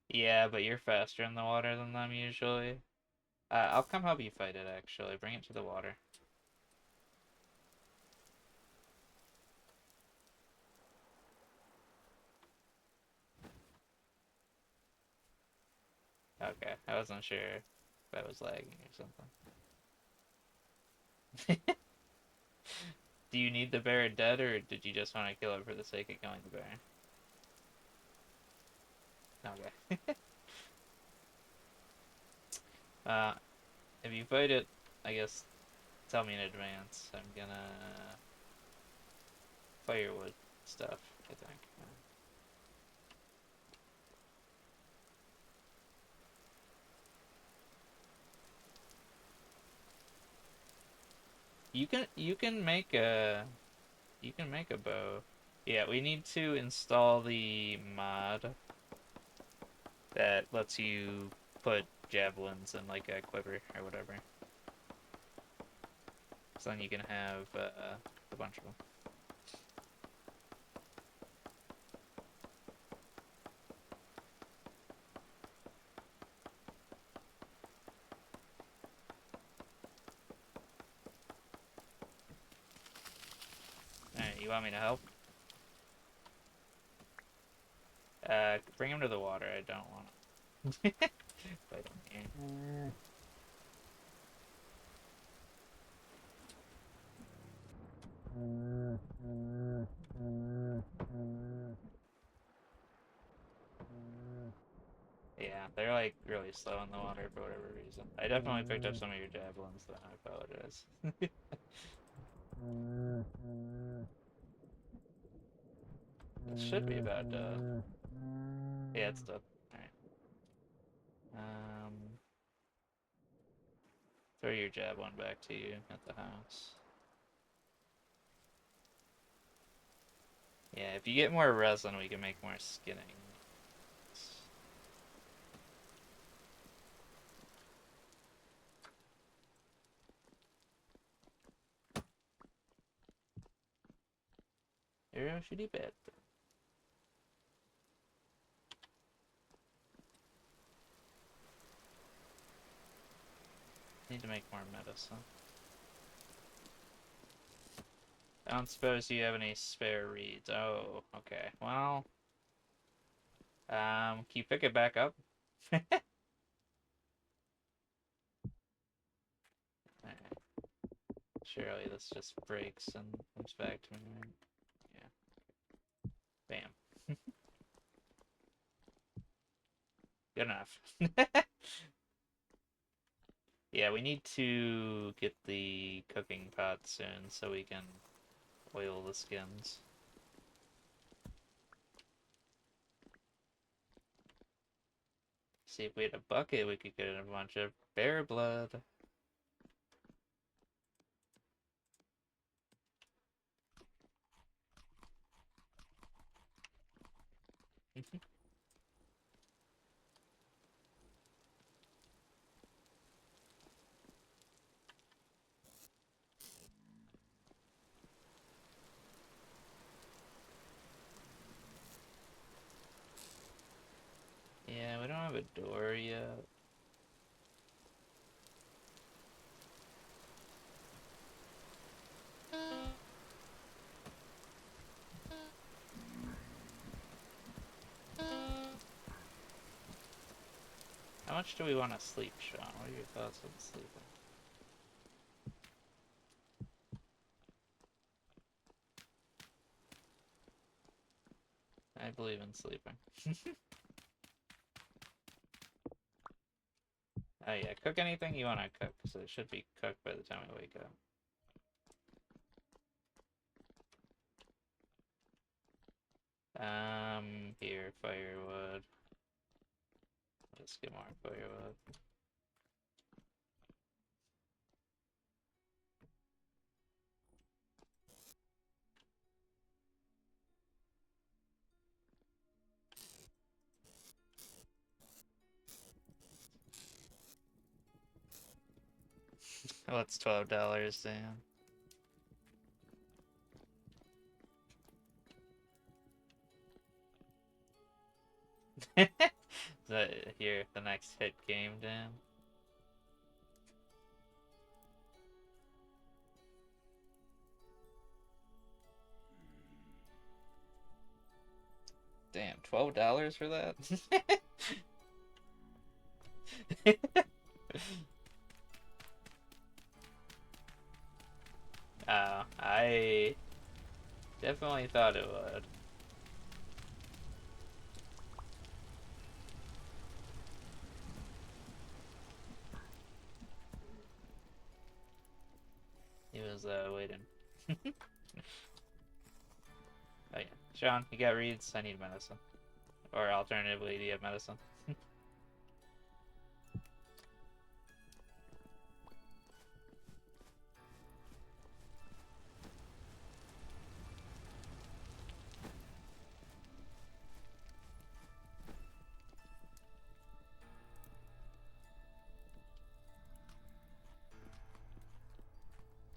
Yeah, but you're faster in the water than them usually. I'll come help you fight it, actually. Bring it to the water. Okay, I wasn't sure if I was lagging or something. Do you need the bear dead, or did you just want to kill it for the sake of killing the bear? Okay. uh, if you fight it, I guess tell me in advance. I'm gonna firewood stuff, I think. You can make a bow. Yeah, we need to install the mod that lets you put javelins in like a quiver or whatever. So then you can have a bunch of them. You want me to help? Bring him to the water. I don't want to fight him here. Yeah, they're like really slow in the water for whatever reason. I definitely picked up some of your javelins, though. I apologize. This should be about done. Yeah, it's done. Alright. Um, throw your javelin back to you at the house. Yeah, if you get more resin, we can make more skinning. Arrow should be bad. Need to make more medicine. I don't suppose you have any spare reeds. Oh, okay. Well, can you pick it back up? Alright. Surely this just breaks and comes back to me, right? Yeah. Bam. Good enough. Yeah, we need to get the cooking pot soon so we can oil the skins. See, if we had a bucket, we could get a bunch of bear blood. Yeah, we don't have a door yet. How much do we want to sleep, Sean? What are your thoughts on sleeping? I believe in sleeping. Oh yeah, cook anything you want to cook, so it should be cooked by the time we wake up. Here, firewood. Let's get more firewood. Oh, it's $12, damn. Is that here, the next hit game, damn? Damn, $12 for that? Oh, I definitely thought it would. He was waiting. Oh yeah, Sean, you got reeds? I need medicine. Or alternatively, do you have medicine?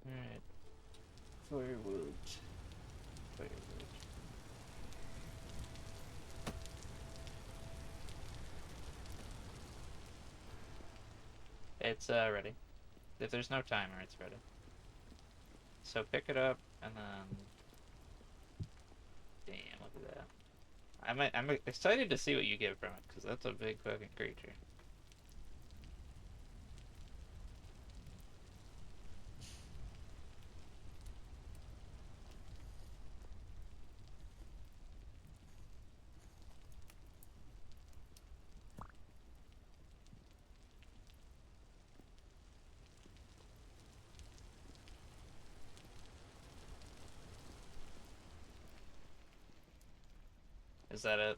Alright. Firewood. Firewood. It's ready. If there's no timer, it's ready. So pick it up and then Yeah. I'm excited to see what you get from it, because that's a big fucking creature. Is that it?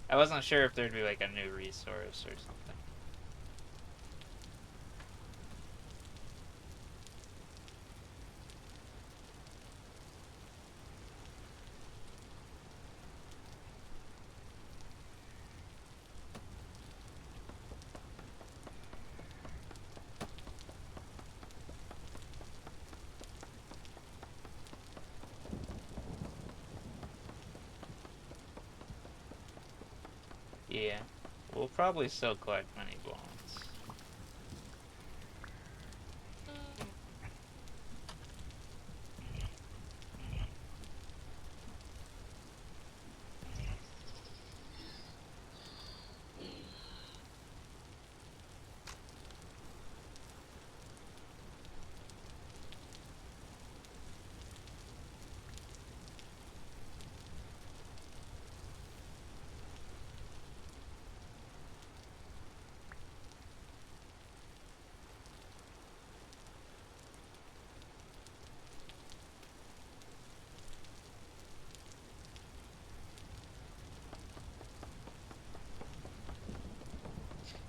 I wasn't sure if there'd be like a new resource or something. Yeah. We'll probably still collect many bones.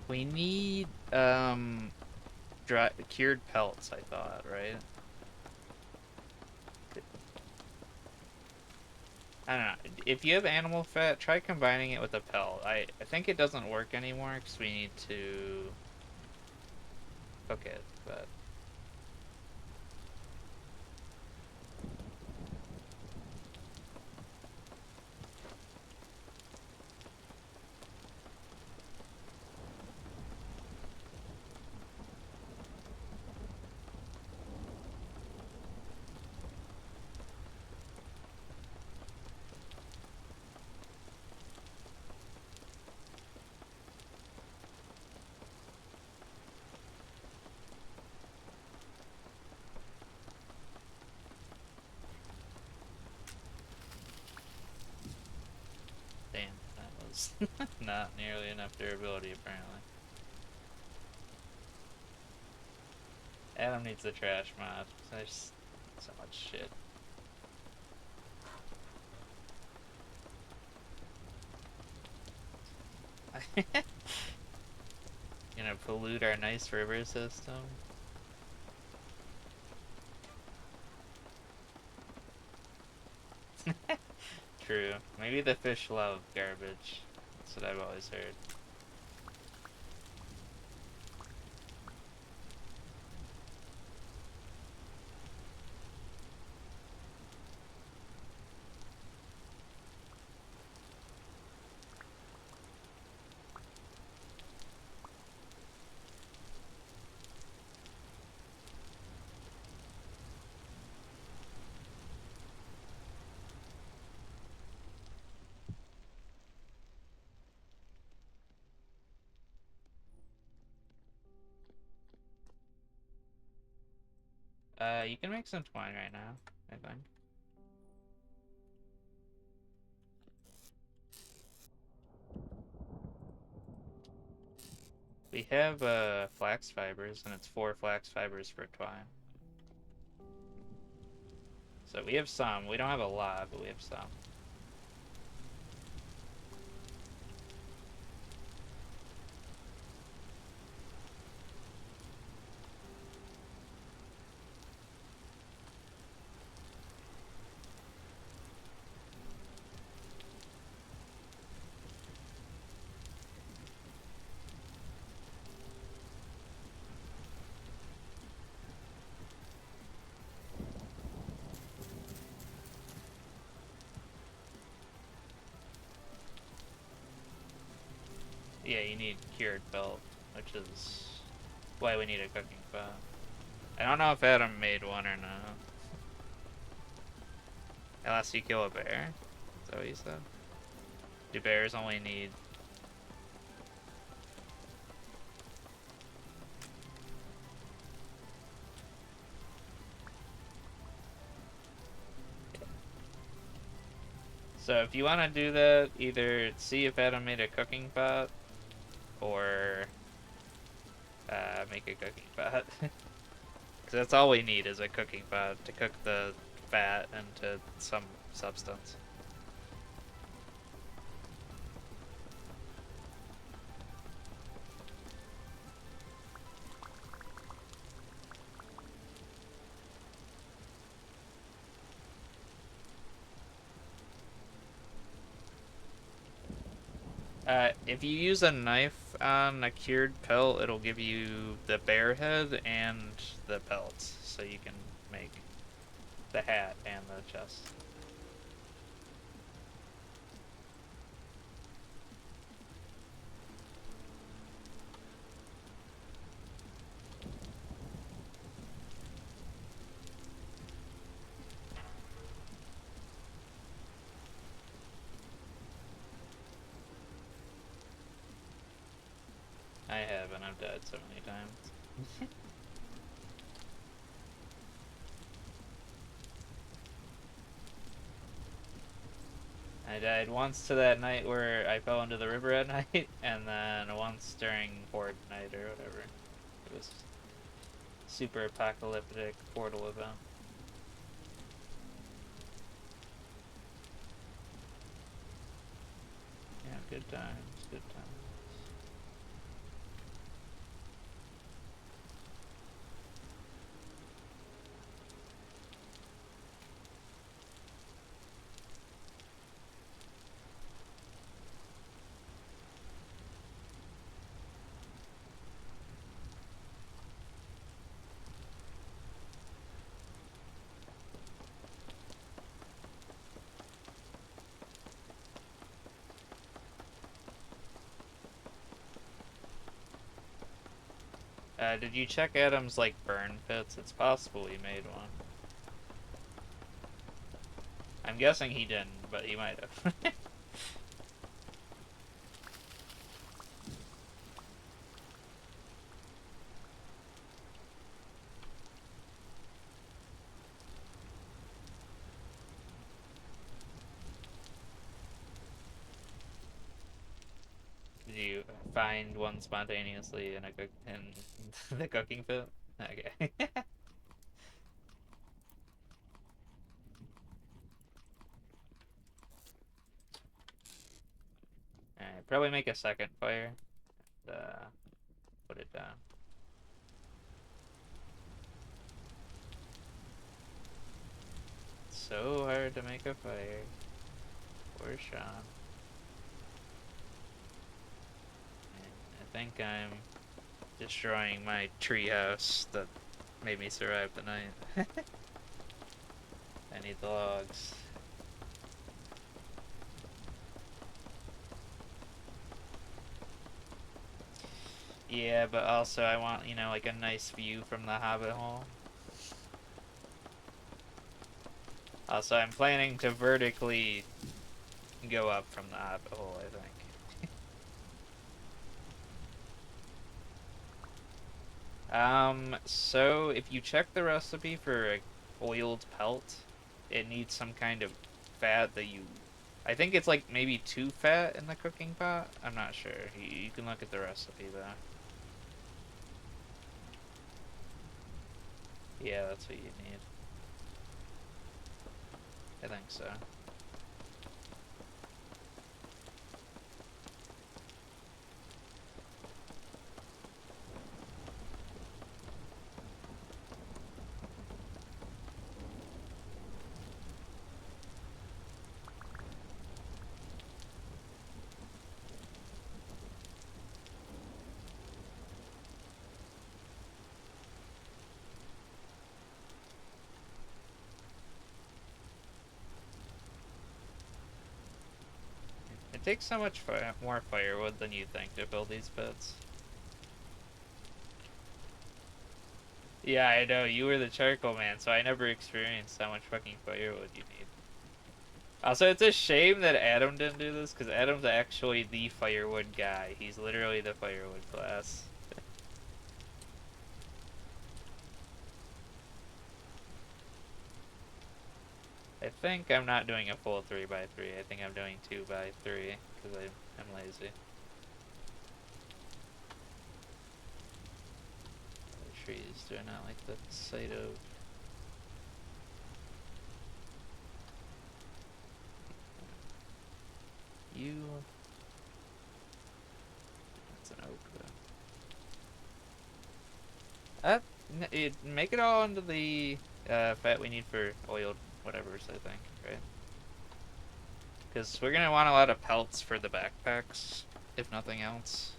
We need cured pelts, I thought, right? I don't know. If you have animal fat, try combining it with a pelt. I think it doesn't work anymore because we need to cook it, but damn, that was not nearly enough durability apparently. Adam needs the trash mod. There's so much shit. Gonna pollute our nice river system. True. Maybe the fish love garbage. That's what I've always heard. You can make some twine right now, I think. We have flax fibers, and it's 4 flax fibers for twine. So we have some. We don't have a lot, but we have some. Yeah, you need cured belt, which is why we need a cooking pot. I don't know if Adam made one or not. Unless you kill a bear. Is that what you said? Do bears only need... So if you want to do that, either see if Adam made a cooking pot, or make a cooking pot. Because that's all we need is a cooking pot to cook the fat into some substance. If you use a knife on a cured pelt, it'll give you the bear head and the pelt, so you can make the hat and the chest. I have, and I've died so many times. I died once to that night where I fell into the river at night, and then once during Horde night or whatever. It was super apocalyptic portal event. Yeah, good times, good times. Did you check Adam's, like, burn pits? It's possible he made one. I'm guessing he didn't, but he might have. Did you find one spontaneously in in the cooking pit? Okay. Alright, probably make a second fire. And, put it down. It's so hard to make a fire. Poor Sean. And I think I'm destroying my treehouse that made me survive the night. I need the logs. Yeah, but also I want, like a nice view from the hobbit hole. Also, I'm planning to vertically go up from the hobbit hole, I think. So if you check the recipe for a oiled pelt, it needs some kind of fat that you... I think it's like maybe too fat in the cooking pot. I'm not sure. You can look at the recipe though. Yeah, that's what you need. I think so. It takes so much more firewood than you think to build these pits. Yeah, I know. You were the charcoal man, so I never experienced how much fucking firewood you need. Also, it's a shame that Adam didn't do this, because Adam's actually the firewood guy. He's literally the firewood class. I think I'm not doing a full 3x3. I think I'm doing 2x3, because I'm lazy. The trees do not like the sight of... You... That's an oak, though. Make it all into the fat we need for oiled whatever's, I think, right? Because we're going to want a lot of pelts for the backpacks, if nothing else.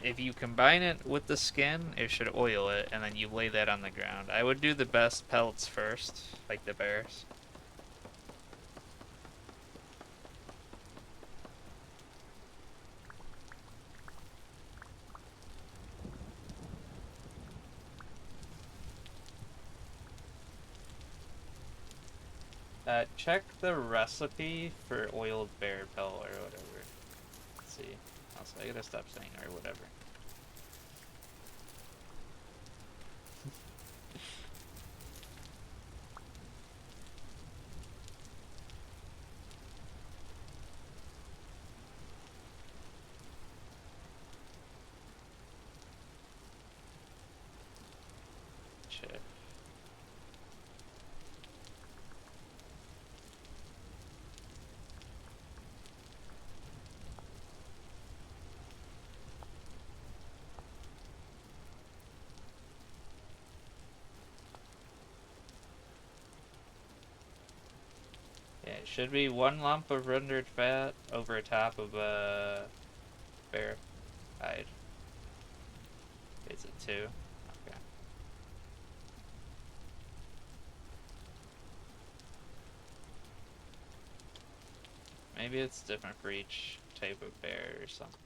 If you combine it with the skin, it should oil it, and then you lay that on the ground. I would do the best pelts first, like the bears. Check the recipe for oiled bear pelt or whatever. Let's see. Also, I gotta stop saying or whatever. Check. Yeah, it should be 1 lump of rendered fat over top of a bear hide. Is it 2? Okay. Maybe it's different for each type of bear or something.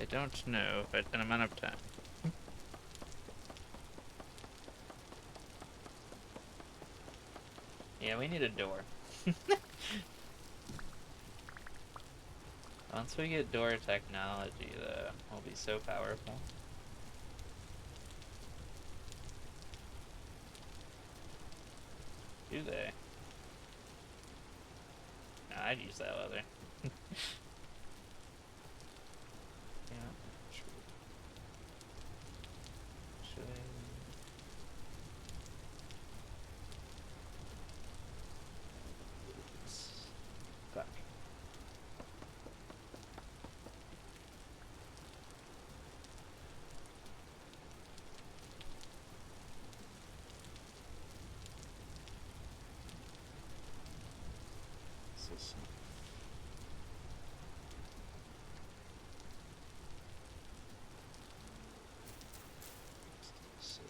I don't know, but an amount of time. Yeah, we need a door. Once we get door technology, though, we'll be so powerful. Do they? No, I'd use that leather. Yeah, true. Should I... Fuck. is. So,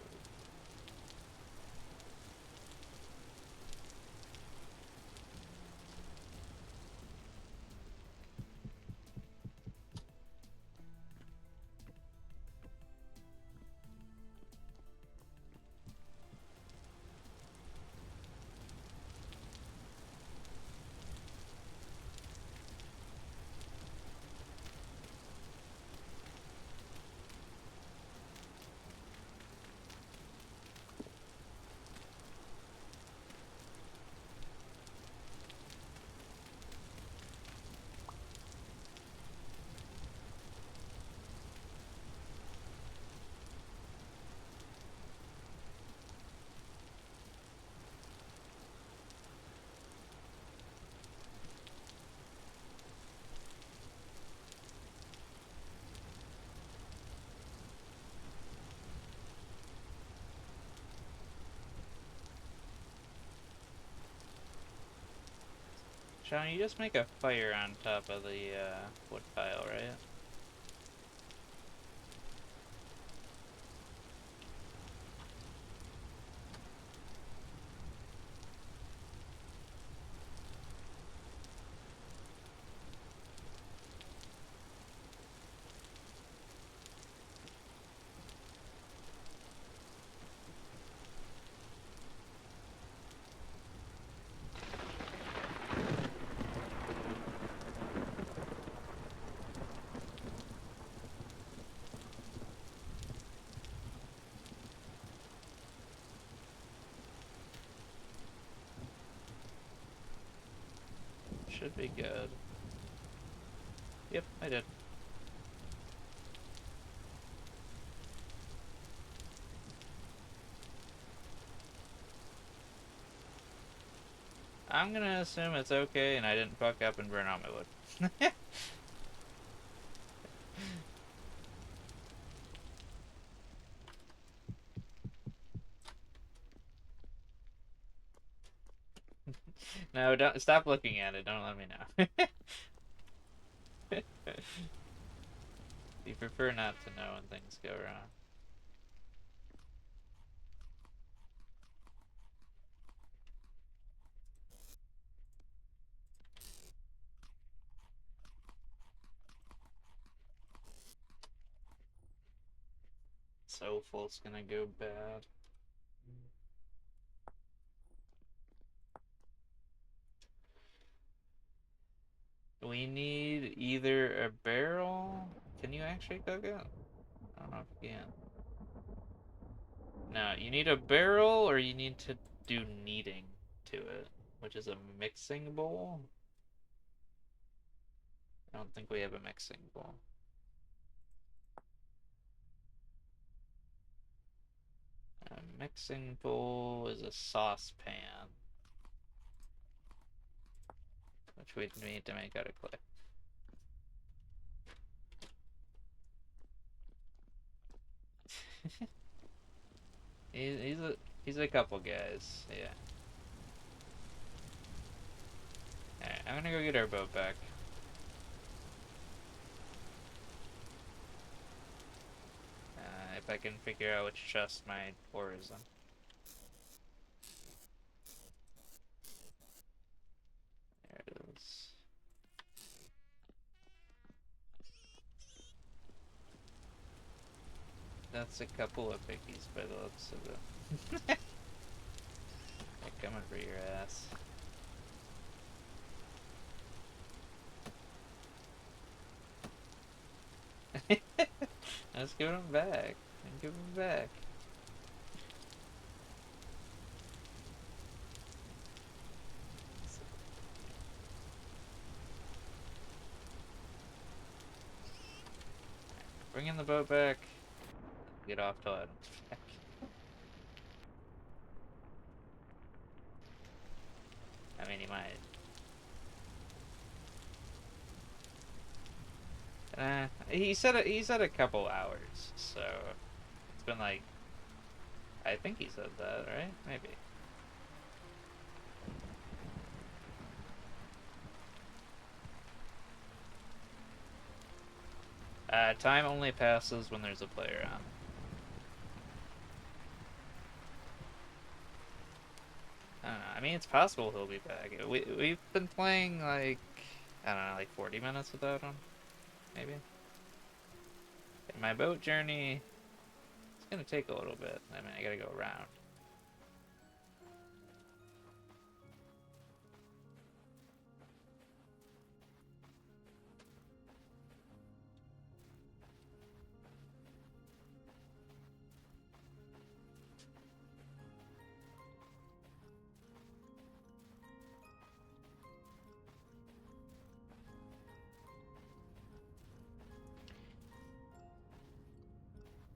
Sean, you just make a fire on top of the wood pile, right? Should be good. Yep, I did. I'm gonna assume it's okay and I didn't fuck up and burn all my wood. No, don't stop looking at it. Don't let me know. You prefer not to know when things go wrong. So full, it's gonna go bad. We need either a barrel. Can you actually cook it? I don't know if you can. No, you need a barrel or you need to do kneading to it, which is a mixing bowl. I don't think we have a mixing bowl. A mixing bowl is a saucepan, which we need to make out of clay. He's a couple guys, yeah. Alright, I'm gonna go get our boat back. If I can figure out which chest my ore is in. There it is. That's a couple of pickies by the looks of it. They're coming for your ass. Let's give him back. Give him back. Bringing the boat back. Get off till Adam's back. I mean, he might. He said a couple hours, so it's been like, I think he said that, right? Maybe. Time only passes when there's a player on. I don't know. I mean, it's possible he'll be back. We've been playing like I don't know, like 40 minutes without him, maybe. And my boat journey is gonna take a little bit. I mean, I gotta go around.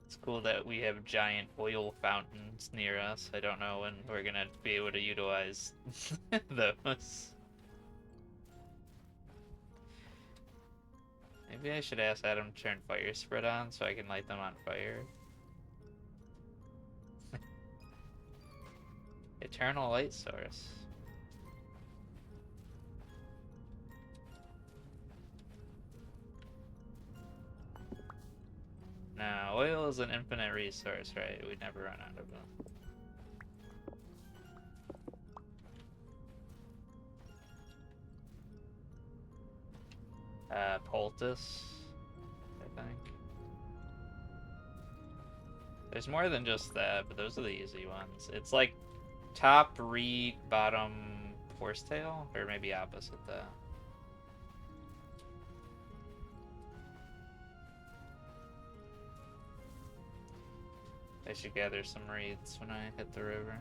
It's cool that we have giant oil fountains near us. I don't know when we're gonna be able to utilize those. Maybe I should ask Adam to turn fire spread on so I can light them on fire. Eternal light source. No, oil is an infinite resource, right? We never run out of them. Poultice, I think. There's more than just that, but those are the easy ones. It's like top reed, bottom horsetail, or maybe opposite that. I should gather some reeds when I hit the river.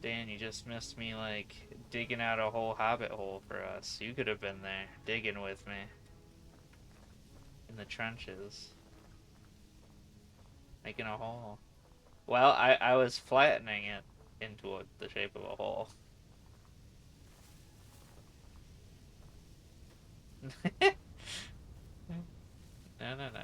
Dan, you just missed me, like, digging out a whole hobbit hole for us. You could have been there, digging with me. In the trenches. Making a hole. Well, I was flattening it into the shape of a hole. No, no, no.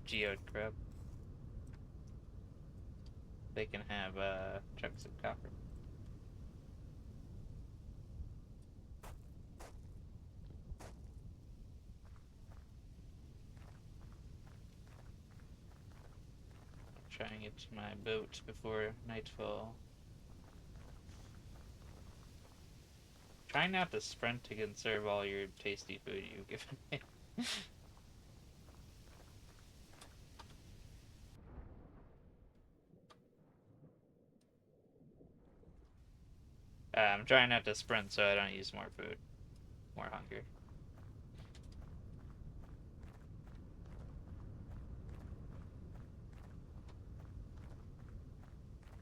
Geode crab. They can have, chunks of copper. Try and get to my boat before nightfall. Try not to sprint to conserve all your tasty food you've given me. I'm trying not to sprint so I don't use more food. More hunger.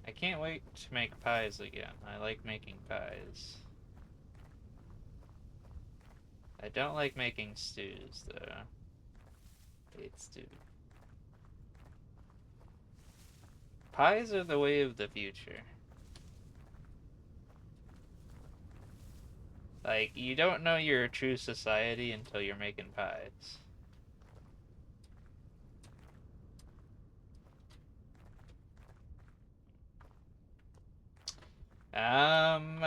I can't wait to make pies again. I like making pies. I don't like making stews, though. I hate stew. Pies are the way of the future. Like, you don't know your true society until you're making pies. Um,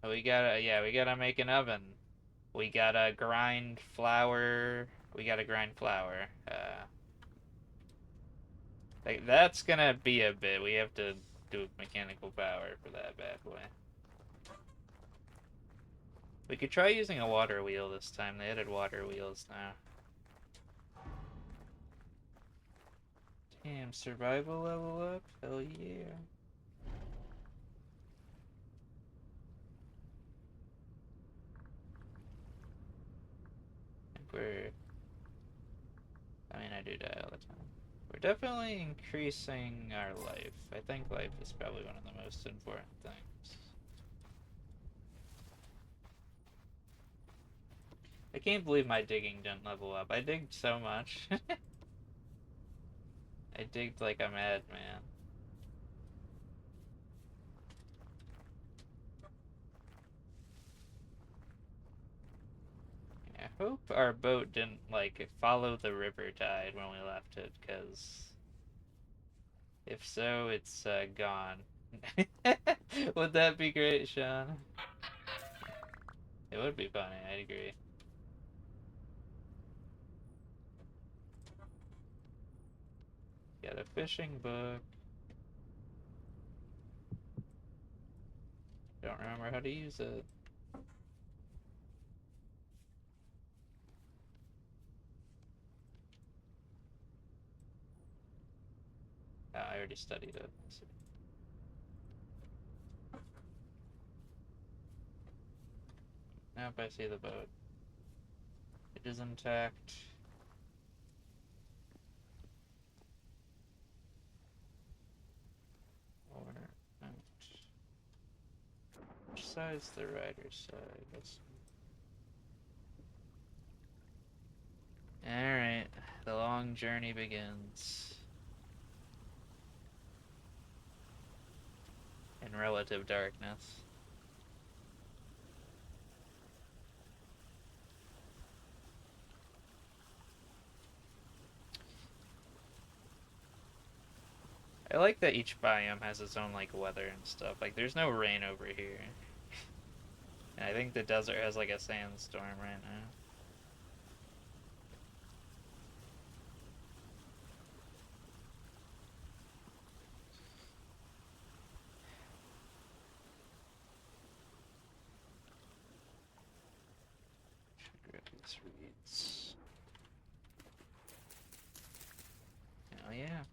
we gotta make an oven. We gotta grind flour. We gotta grind flour. Like, that's gonna be a bit. We have to do mechanical power for that bad boy. We could try using a water wheel this time. They added water wheels now. Damn, survival level up? Hell yeah. I think I mean, I do die all the time. We're definitely increasing our life. I think life is probably one of the most important things. I can't believe my digging didn't level up. I digged so much. I digged like a madman. I hope our boat didn't, like, follow the river tide when we left it, because if so, it's gone. Would that be great, Sean? It would be funny, I'd agree. Got a fishing book. Don't remember how to use it. Oh, I already studied it. Nope, I see the boat. It is intact. Or not. Which side's the rider's side? Alright, the long journey begins. In relative darkness. I like that each biome has its own, like, weather and stuff. Like, there's no rain over here. And I think the desert has, like, a sandstorm right now. Should grab these reeds. Oh, yeah.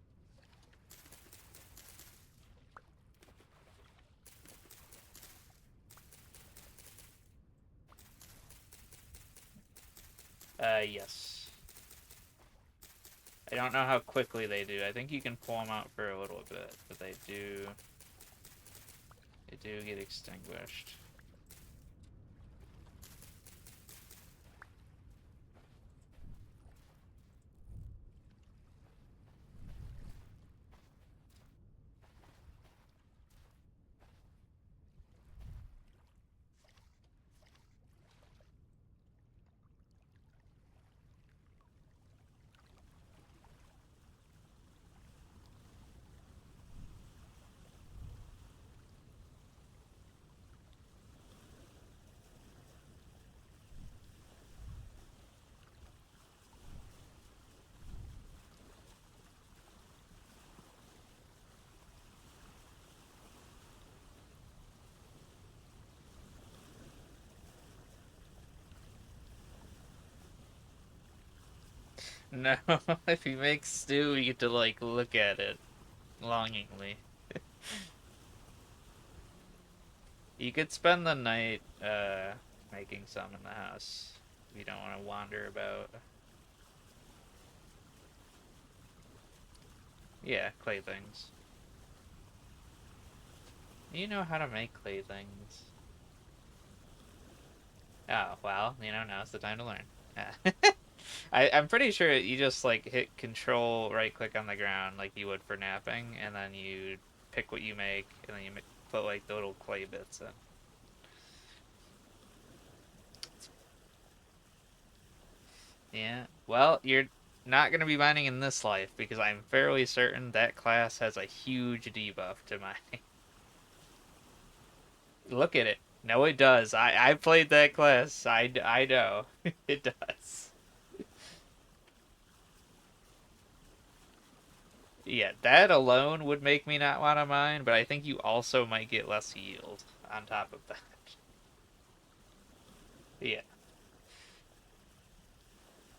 Yes. I don't know how quickly they do. I think you can pull them out for a little bit, but they do get extinguished. No, if you make stew, you get to like look at it longingly. You could spend the night making some in the house if you don't want to wander about. Yeah, clay things. You know how to make clay things. Oh, well, now's the time to learn. I'm pretty sure you just like hit control right click on the ground like you would for napping, and then you pick what you make, and then you put like the little clay bits in. Yeah. Well, you're not going to be mining in this life because I'm fairly certain that class has a huge debuff to mining. Look at it. No, it does. I played that class. I know. It does. Yeah, that alone would make me not want to mine, but I think you also might get less yield on top of that. Yeah.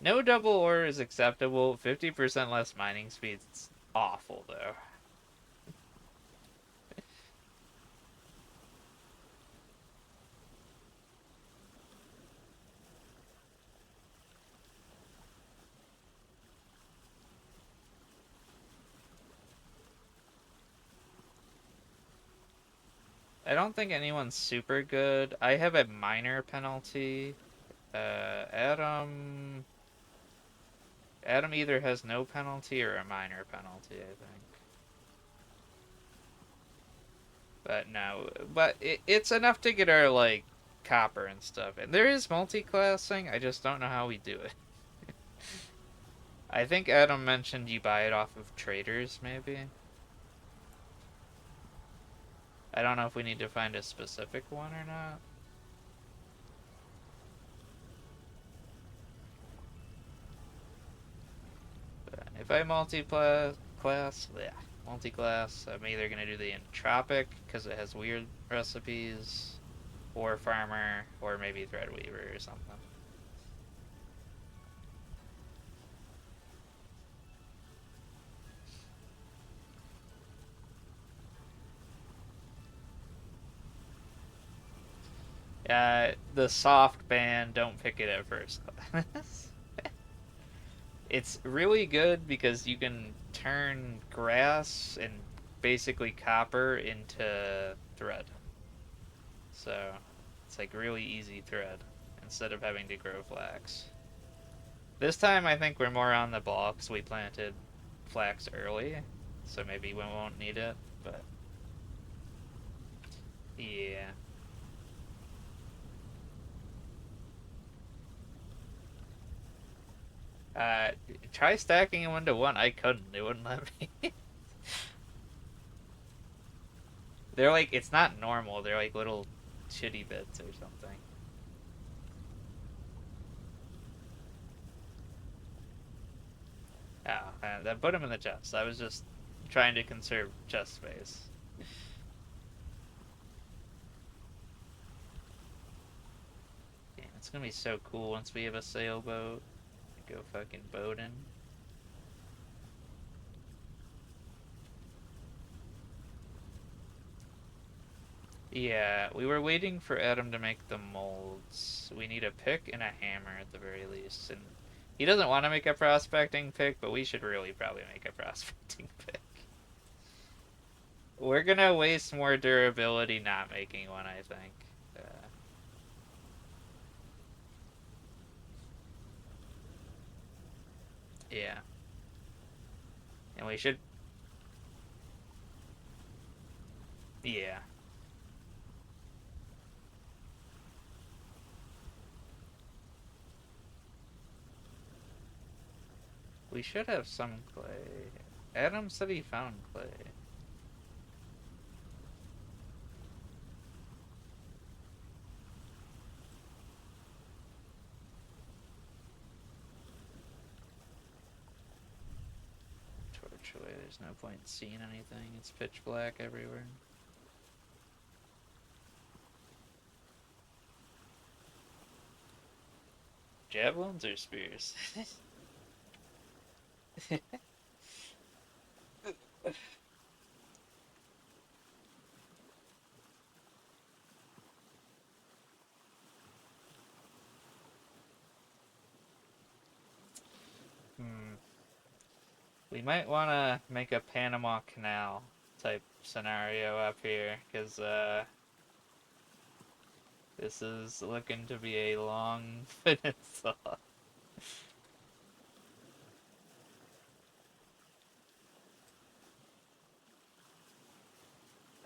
No double ore is acceptable. 50% less mining speed. It's awful, though. I don't think anyone's super good. I have a minor penalty. Adam either has no penalty or a minor penalty, I think. But no, but it's enough to get our like copper and stuff. And there is multi-classing. I just don't know how we do it. I think Adam mentioned you buy it off of traders, maybe. I don't know if we need to find a specific one or not. But if I multi-class, I'm either gonna do the entropic because it has weird recipes, or farmer, or maybe threadweaver or something. The soft ban, don't pick it at first class. It's really good because you can turn grass and basically copper into thread. So it's like really easy thread instead of having to grow flax. This time I think we're more on the ball because we planted flax early, so maybe we won't need it. But yeah, uh, try stacking them into one. I couldn't. It wouldn't let me. They're like it's not normal. They're like little shitty bits or something. Oh, then put them in the chest. I was just trying to conserve chest space. Damn, it's gonna be so cool once we have a sailboat. Go fucking boating. Yeah, we were waiting for Adam to make the molds. We need a pick and a hammer at the very least. And he doesn't want to make a prospecting pick, but we should really probably make a prospecting pick. We're gonna waste more durability not making one, I think. Yeah, and we should. Yeah, we should have some clay. Adam said he found clay. Torch away. There's no point in seeing anything. It's pitch black everywhere. Javelins or spears? Hmm. We might want to make a Panama Canal type scenario up here, because this is looking to be a long peninsula.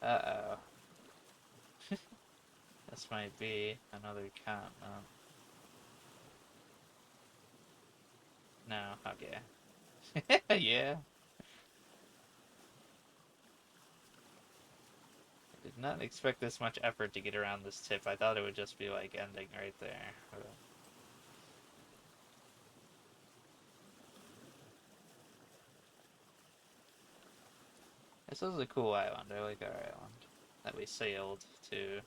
Uh-oh. This might be another continent. No, okay. Yeah. I did not expect this much effort to get around this tip. I thought it would just be like ending right there. This is a cool island. I like our island that we sailed to.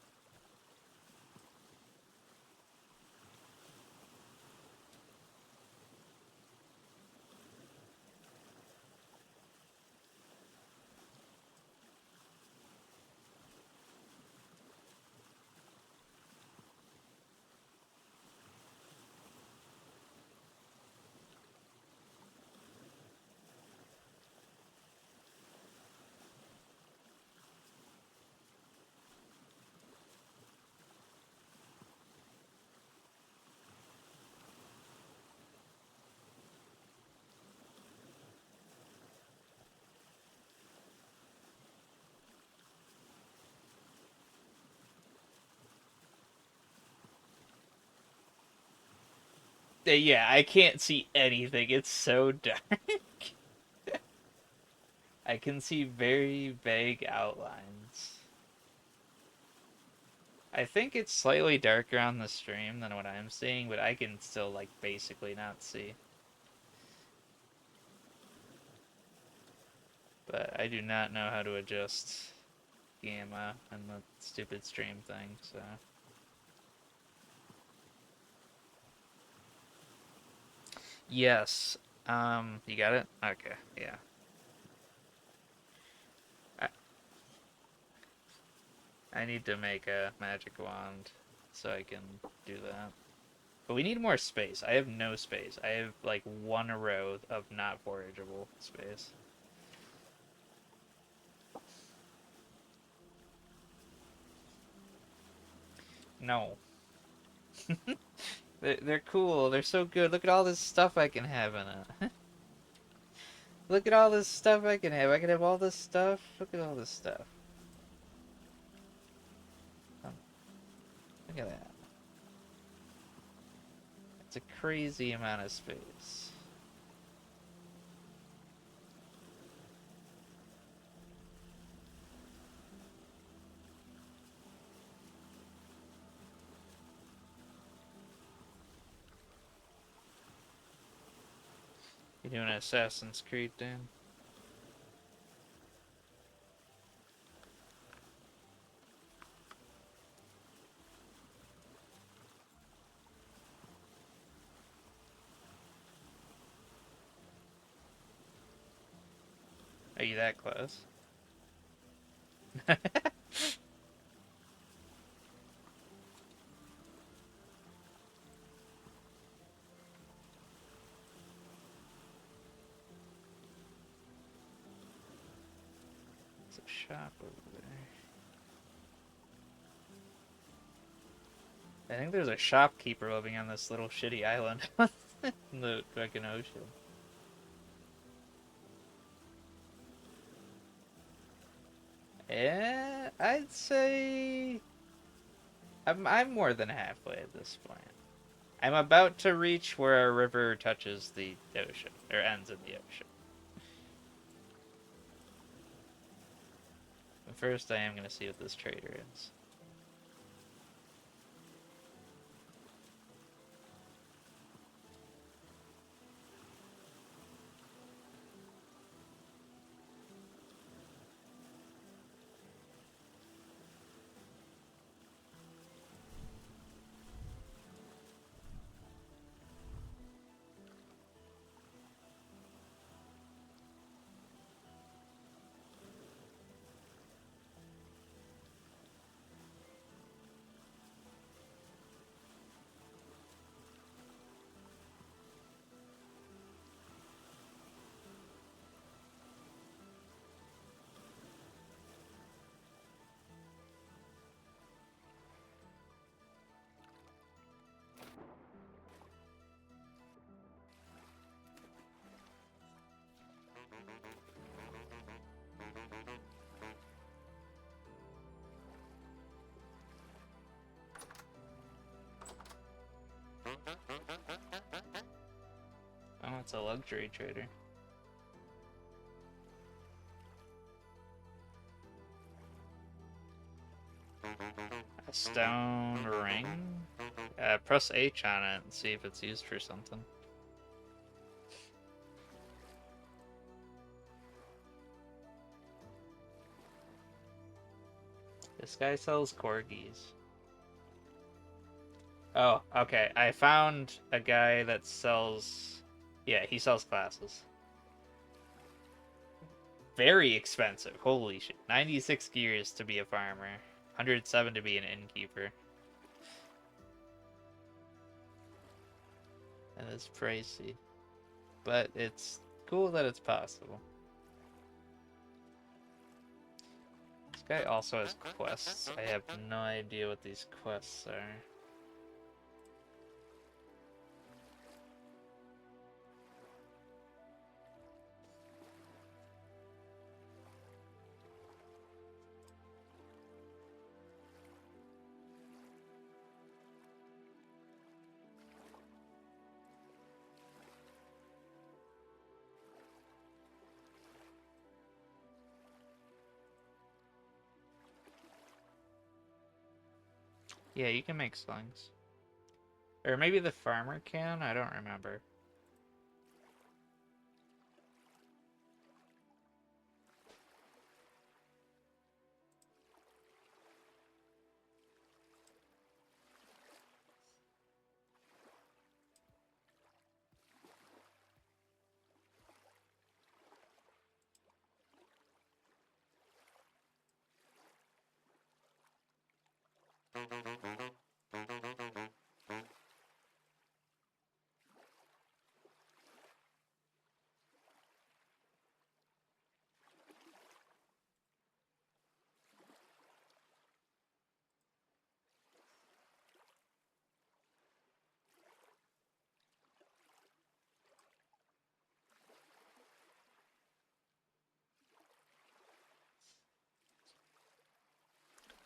Yeah, I can't see anything. It's so dark. I can see very vague outlines. I think it's slightly darker on the stream than what I'm seeing, but I can still, like, basically not see. But I do not know how to adjust gamma and the stupid stream thing, so. Yes. You got it? Okay, yeah. I, I need to make a magic wand so I can do that. But we need more space. I have no space. I have like one row of not forageable space. No. They're cool. They're so good. Look at all this stuff I can have in it. Look at all this stuff I can have. I can have all this stuff. Look at all this stuff. Look at that. It's a crazy amount of space. You doing Assassin's Creed, Dan? Are you that close? There's a shop over there. I think there's a shopkeeper living on this little shitty island in the fucking ocean. Yeah, I'd say I'm more than halfway at this point. I'm about to reach where our river touches the ocean, or ends in the ocean. But first, I am going to see what this trader is. It's a luxury trader. A stone ring? Press H on it and see if it's used for something. This guy sells corgis. Oh, okay. I found a guy that sells... Yeah, he sells glasses. Very expensive. Holy shit. 96 gears to be a farmer. 107 to be an innkeeper. And it's pricey. But it's cool that it's possible. This guy also has quests. I have no idea what these quests are. Yeah, you can make slings. Or maybe the farmer can? I don't remember.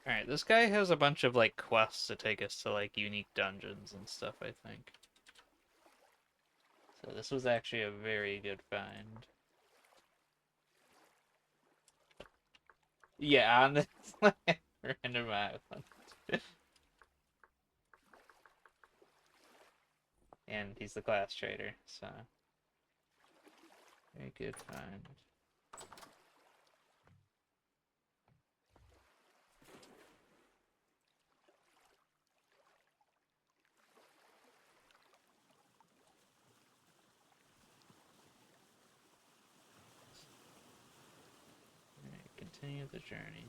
Alright, this guy has a bunch of, like, quests to take us to, like, unique dungeons and stuff, I think. So this was actually a very good find. Yeah, on this random island. And he's the class trader, so... Very good find. Alright, continue the journey.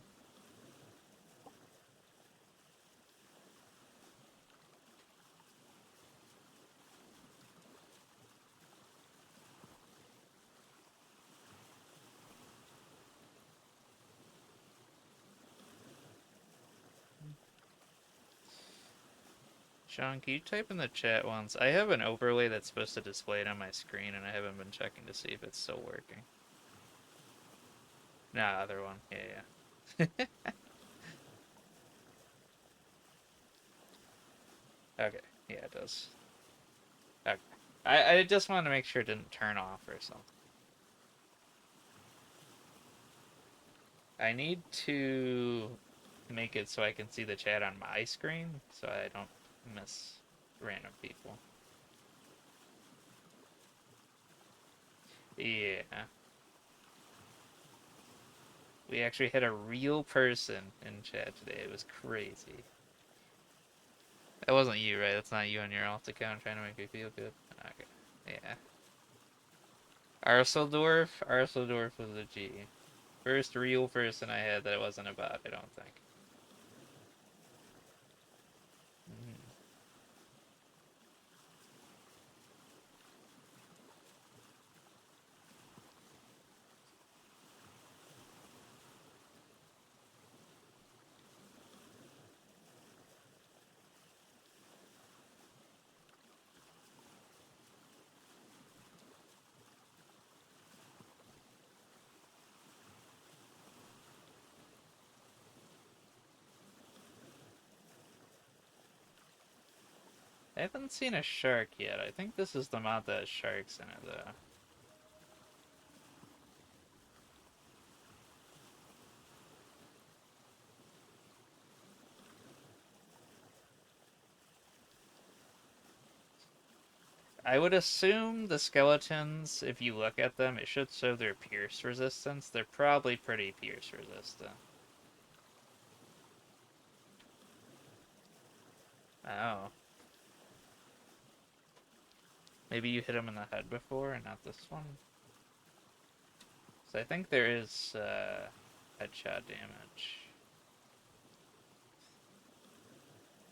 Sean, can you type in the chat once? I have an overlay that's supposed to display it on my screen, and I haven't been checking to see if it's still working. Nah, other one. Yeah, yeah. Okay, yeah, it does. Okay. I just wanted to make sure it didn't turn off or something. I need to make it so I can see the chat on my screen, so I don't miss random people. Yeah. We actually had a real person in chat today. It was crazy. That wasn't you, right? That's not you on your alt account trying to make me feel good. Okay. Yeah. Arseldorf was a G. First real person I had that it wasn't about, I don't think. Mm. I haven't seen a shark yet. I think this is the mod that has sharks in it, though. I would assume the skeletons, if you look at them, it should show their pierce resistance. They're probably pretty pierce resistant. Oh. Maybe you hit him in the head before and not this one? So I think there is headshot damage.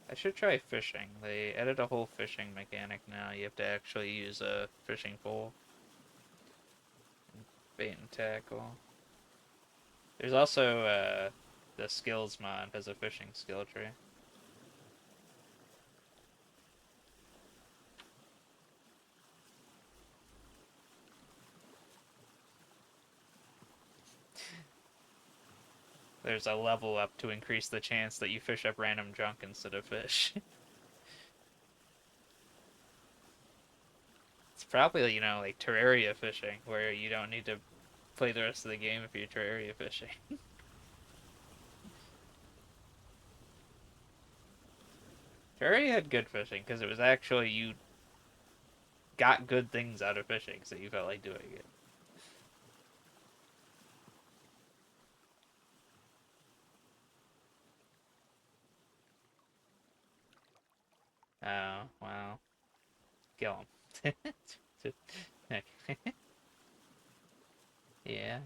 I should try fishing. They added a whole fishing mechanic now. You have to actually use a fishing pole. Bait and tackle. There's also the skills mod has a fishing skill tree. There's a level up to increase the chance that you fish up random junk instead of fish. It's probably, like Terraria fishing, where you don't need to play the rest of the game if you're Terraria fishing. Terraria had good fishing, because it was actually, you got good things out of fishing, so you felt like doing it. Oh, well, kill him. Yeah.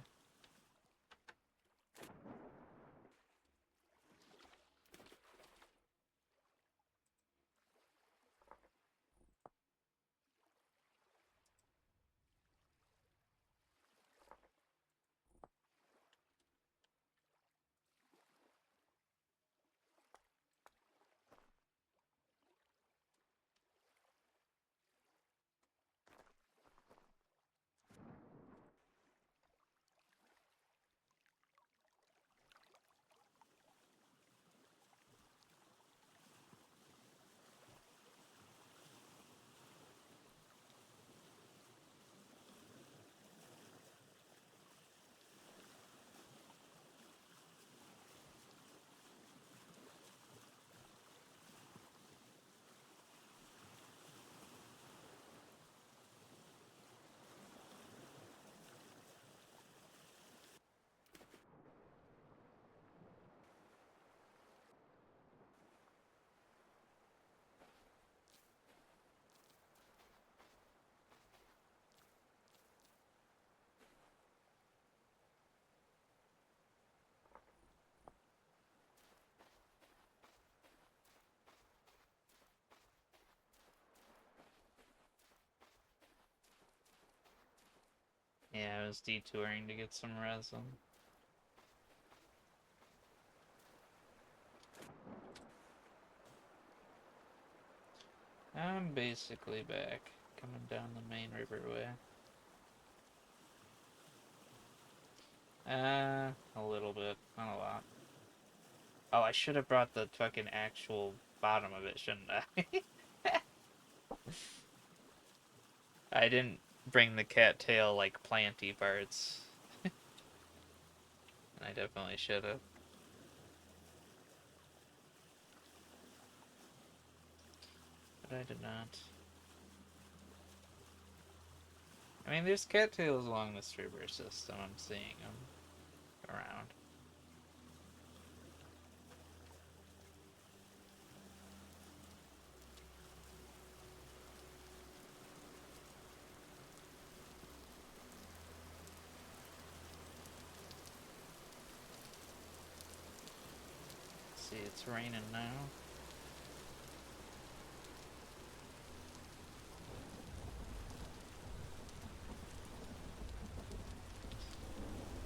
Yeah, I was detouring to get some resin. I'm basically back, coming down the main riverway. A little bit, not a lot. Oh, I should have brought the fucking actual bottom of it, shouldn't I? I didn't bring the cattail, like, planty parts. And I definitely should have. But I did not. I mean, there's cattails along this river system. I'm seeing them around. Let's see, it's raining now.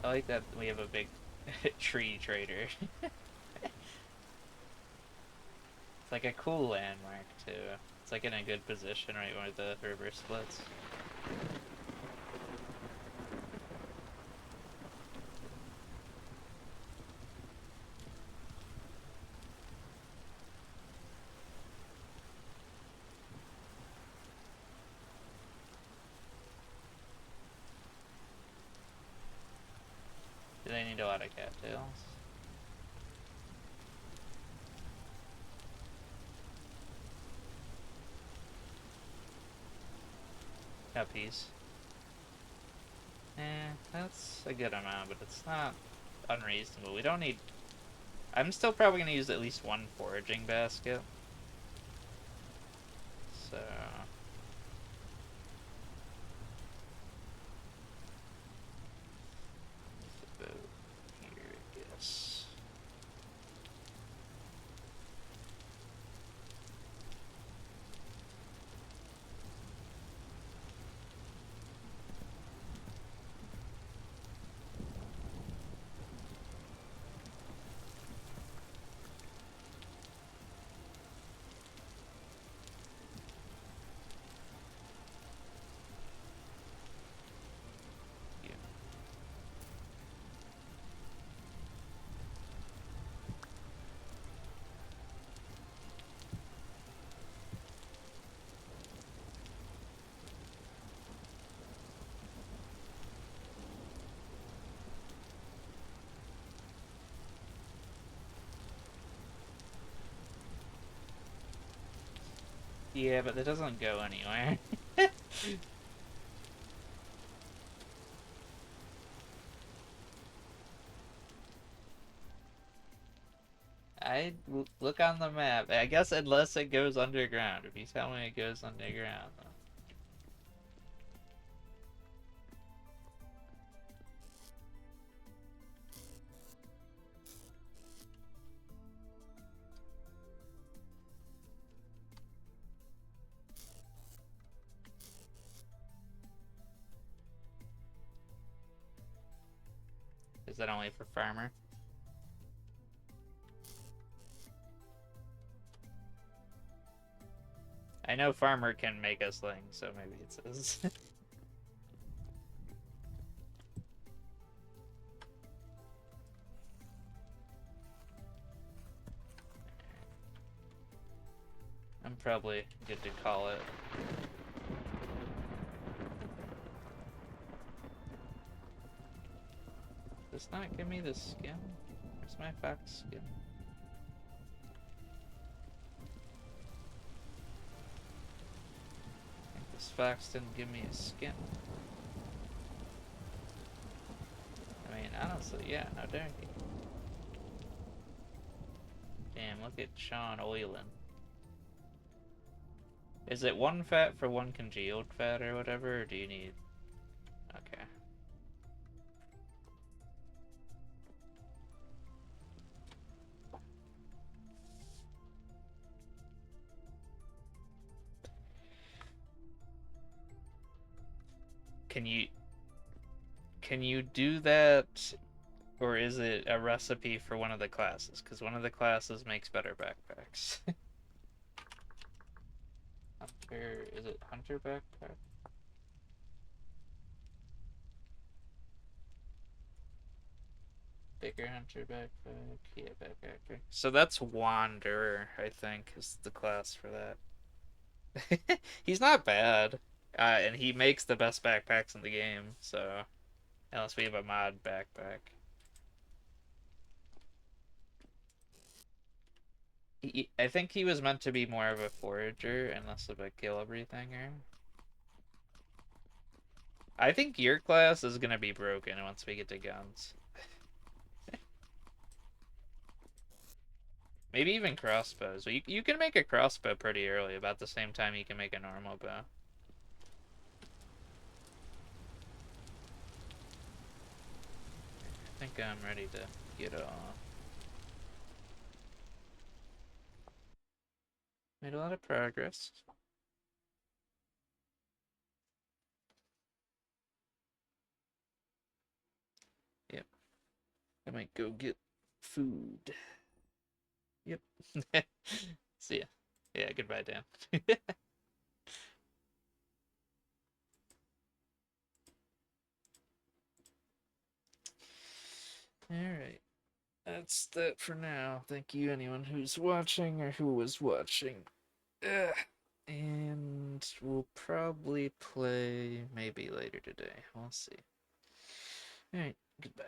I like that we have a big tree trader. It's like a cool landmark, too. It's like in a good position right where the river splits. cattails. Guppies. That's a good amount, but it's not unreasonable. We don't need... I'm still probably going to use at least one foraging basket. So... about here, I guess. Yeah, but it doesn't go anywhere. I look on the map. I guess unless it goes underground. If you tell me it goes underground, then... Is that only for farmer? I know farmer can make us things, so maybe it says. I'm probably good to call it. Does not give me the skin? Where's my fox skin? I think this fox didn't give me a skin. I mean, honestly, yeah, no donkey. Damn, look at Sean oiling. Is it one fat for one congealed fat or whatever, or do you need... Okay. Can you do that, or is it a recipe for one of the classes? Because one of the classes makes better backpacks. Hunter, is it hunter backpack? Bigger hunter backpack, yeah, backpacker. So that's Wanderer, I think, is the class for that. He's not bad, and he makes the best backpacks in the game. So unless we have a mod backpack, I think he was meant to be more of a forager and less of a kill everythinger. I think your class is gonna be broken once we get to guns. Maybe even crossbows. You can make a crossbow pretty early, about the same time you can make a normal bow. I think I'm ready to get off. Made a lot of progress. Yep. I might go get food. Yep. See ya. Yeah, goodbye, Dan. Alright. That's that for now. Thank you, anyone who's watching or who was watching. Ugh. And we'll probably play maybe later today. We'll see. Alright, goodbye.